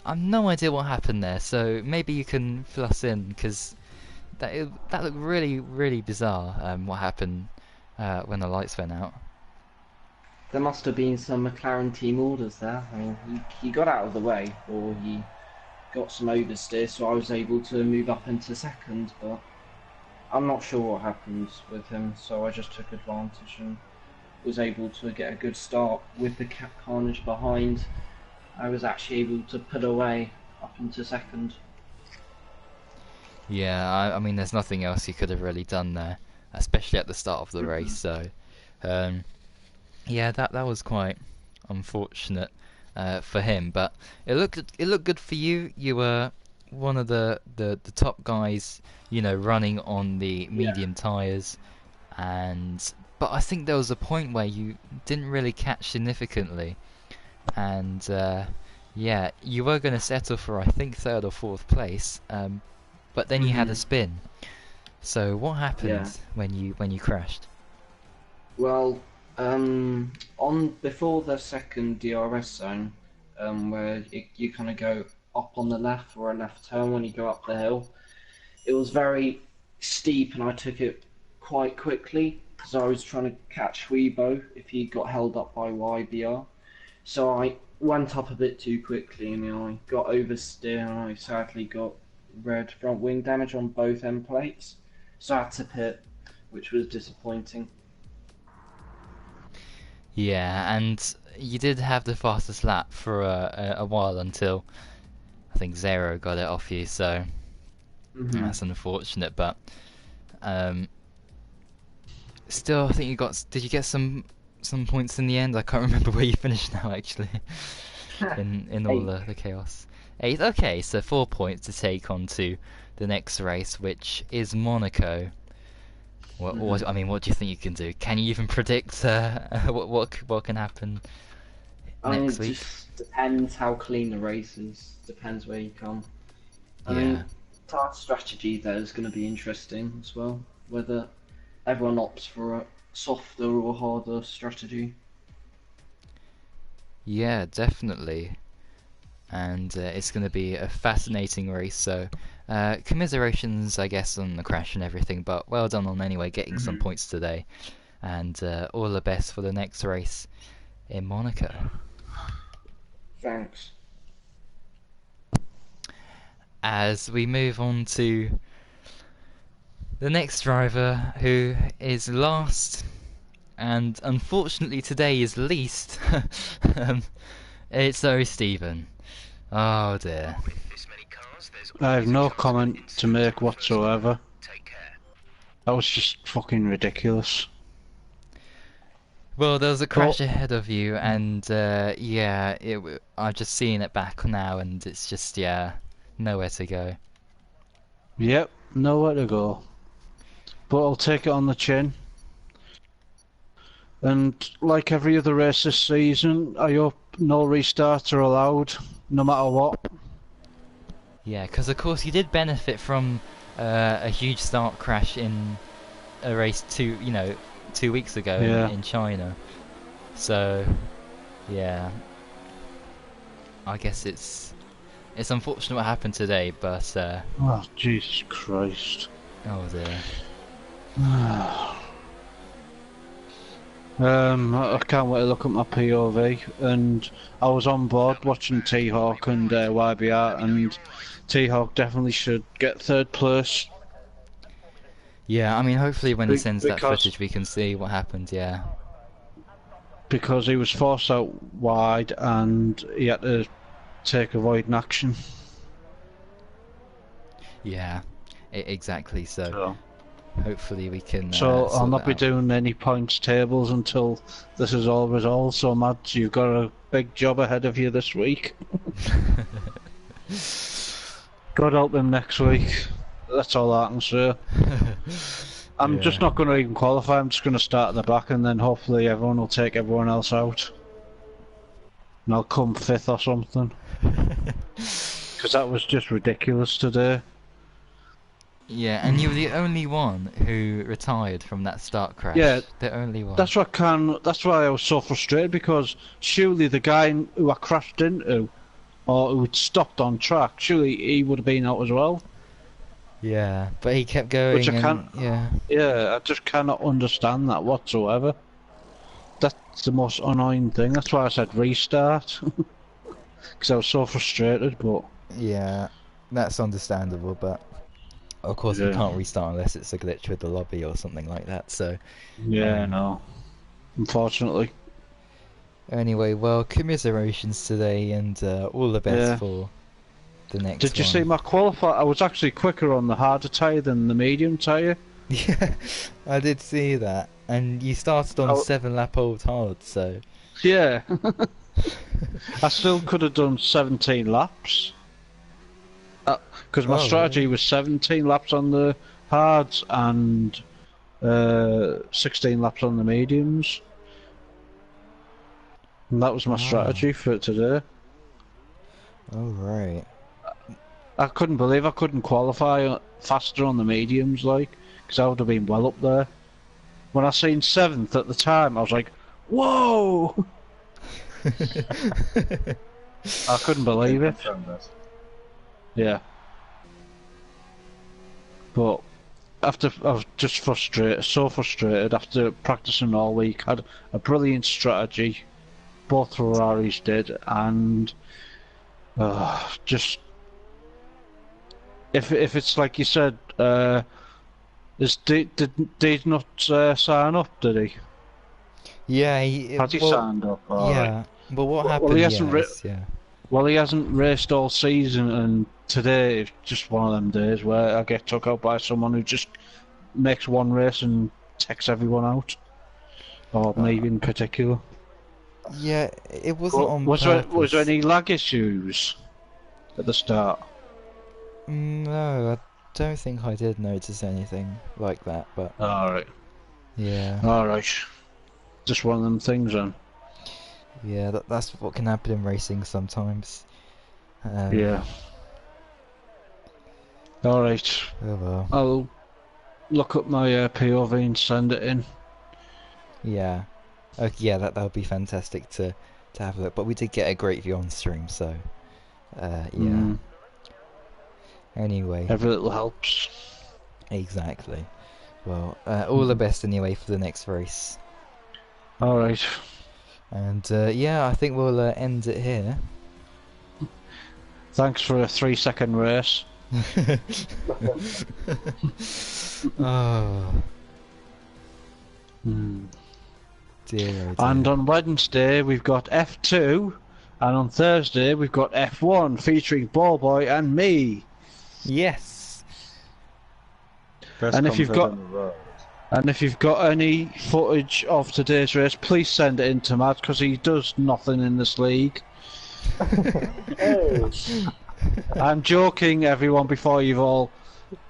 I've no idea what happened there, so maybe you can fill us in, because that looked really, really bizarre, what happened when the lights went out. There must have been some McLaren team orders there. I mean, he got out of the way, or he got some oversteer, so I was able to move up into second, but I'm not sure what happened with him, so I just took advantage and was able to get a good start with the carnage behind. I was actually able to pull away up into second. Yeah, I mean, there's nothing else you could have really done there, especially at the start of the race, so yeah, that was quite unfortunate for him, but it looked good for you. You were one of the top guys, you know, running on the medium tyres, but I think there was a point where you didn't really catch significantly, and yeah, you were going to settle for, I think, 3rd or 4th place, but then you had a spin. So what happened Yeah. when you crashed? Well, on before the second DRS zone, where you kind of go up on the left for a left turn when you go up the hill, it was very steep, and I took it quite quickly because I was trying to catch Weibo if he got held up by YBR. So I went up a bit too quickly, and I got oversteer, and I sadly got red front wing damage on both end plates. So I had to pit, which was disappointing. Yeah, and you did have the fastest lap for a while until I think Zero got it off you, so that's unfortunate. But still, I think you got. Did you get some points in the end? I can't remember where you finished now, actually. in all the chaos. 8. Okay, so 4 points to take on to the next race, which is Monaco. What I mean, what do you think you can do? Can you even predict what can happen next week? It just depends how clean the race is. Depends where you come. I Yeah. mean, our strategy there is going to be interesting as well. Whether everyone opts for a softer or harder strategy. Yeah, definitely. And it's going to be a fascinating race. So, commiserations, I guess, on the crash and everything. But well done on anyway getting some points today. And all the best for the next race in Monaco. Thanks. As we move on to the next driver, who is last, and unfortunately today is least. It's Stephen. Oh dear. With this many cars, there's I have always a no chance comment of to make whatsoever. Take care. That was just fucking ridiculous. Well, there was a crash ahead of you, and yeah, I've just seen it back now, and it's just nowhere to go. Yep, nowhere to go. But I'll take it on the chin. And like every other race this season, I hope no restarts are allowed, no matter what. Yeah, because of course you did benefit from a huge start crash in a race 2 weeks ago in China. So, yeah, I guess it's unfortunate what happened today, but Oh, Jesus Christ. oh dear. I can't wait to look at my POV, and I was on board watching T-Hawk and YBR, and T-Hawk definitely should get 3rd place. Yeah, I mean, hopefully when he Be- sends that because- footage we can see what happened, yeah. Because he was forced out wide and he had to take avoiding action. Yeah, exactly, so hopefully we can So I'll sort not that be out. doing any points tables until this is all resolved, so Mads, you've got a big job ahead of you this week. God help him next week. That's all I can say. I'm just not going to even qualify, I'm just going to start at the back, and then hopefully everyone will take everyone else out. And I'll come 5th or something. Because that was just ridiculous today. Yeah, and you were the only one who retired from that start crash. Yeah, the only one. That's why I was so frustrated, because surely the guy who I crashed into, or who had stopped on track, surely he would have been out as well. Yeah, but he kept going. Which I and, can't. Yeah, I just cannot understand that whatsoever. That's the most annoying thing. That's why I said restart, because I was so frustrated. But yeah, that's understandable. But of course, we can't restart unless it's a glitch with the lobby or something like that. So yeah, no. Unfortunately. Anyway, well, commiserations today, and all the best for the next Did you one. see my qualifier? I was actually quicker on the harder tyre than the medium tyre. Yeah, I did see that. And you started on 7-lap old hard, so... Yeah. I still could have done 17 laps. Because my strategy was 17 laps on the hards and 16 laps on the mediums. And that was my strategy for today. Oh, right. I couldn't believe I couldn't qualify faster on the mediums, like. because I would have been well up there. When I seen 7th at the time, I was like, whoa! I couldn't believe it. Yeah. But after I was just frustrated, so frustrated after practicing all week. Had a brilliant strategy, both Ferraris did, and just if it's like you said, did not sign up, did he? Yeah, Has he signed up? Yeah, but what happened? Well, he hasn't yeah. Well, he hasn't raced all season, and today is just one of them days where I get took out by someone who just makes one race and takes everyone out, or me in particular. Yeah, it wasn't on was purpose. Was there any lag issues at the start? No, I don't think I did notice anything like that, but... Alright. Yeah. Alright. Just one of them things then. Yeah, that's what can happen in racing sometimes. Yeah. Alright. Oh well. I'll look up my POV and send it in. Yeah. Okay, yeah, that would be fantastic to have a look. But we did get a great view on stream, so... yeah. Anyway. Every little helps. Exactly. Well, all the best anyway for the next race. Alright. And yeah, I think we'll end it here. Thanks for a 3-second race. Oh. Dear, oh dear. And on Wednesday we've got F2, and on Thursday we've got F1 featuring Ballboy and me. Yes. And if you've got any footage of today's race, please send it in to Matt, because he does nothing in this league. I'm joking, everyone, before you've all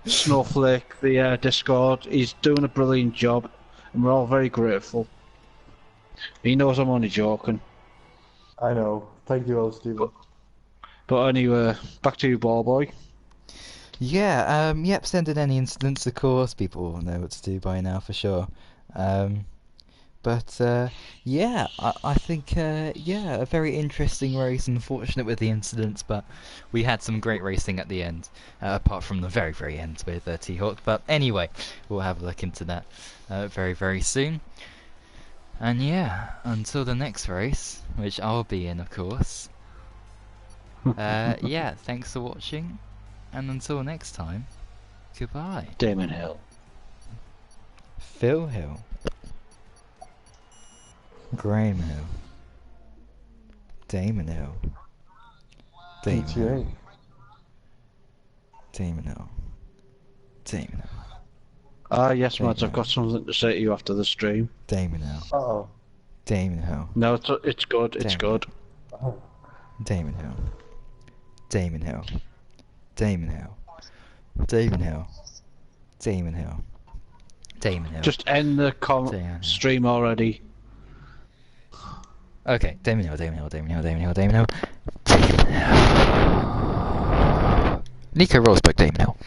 snowflake the Discord. He's doing a brilliant job, and we're all very grateful. He knows I'm only joking. I know. Thank you all, Stephen. But anyway, back to you, Ballboy. Yeah, yep, send in any incidents, of course. People will know what to do by now, for sure. But yeah, I think, yeah, a very interesting race. Unfortunate with the incidents, but we had some great racing at the end, apart from the very, very end with T-Hawk. But anyway, we'll have a look into that very, very soon. And yeah, until the next race, which I'll be in, of course. Yeah, thanks for watching. And until next time, goodbye. Damon Hill. Phil Hill. Graham Hill. Damon Hill. Damon Hill. PTA. Damon Hill. Damon Hill. Ah, yes, Matt, I've got something to say to you after the stream. Damon Hill. Uh-oh. Damon Hill. No, it's good, it's good. Damon Hill. Damon Hill. Damon Hill. Damon Hill. Damon Hill. Damon Hill. Just end the stream already. Okay, Damon Hill, Damon Hill, Damon Hill, Damon Hill, Damon Hill. Damon Hill. Nico Rosberg, Damon Hill.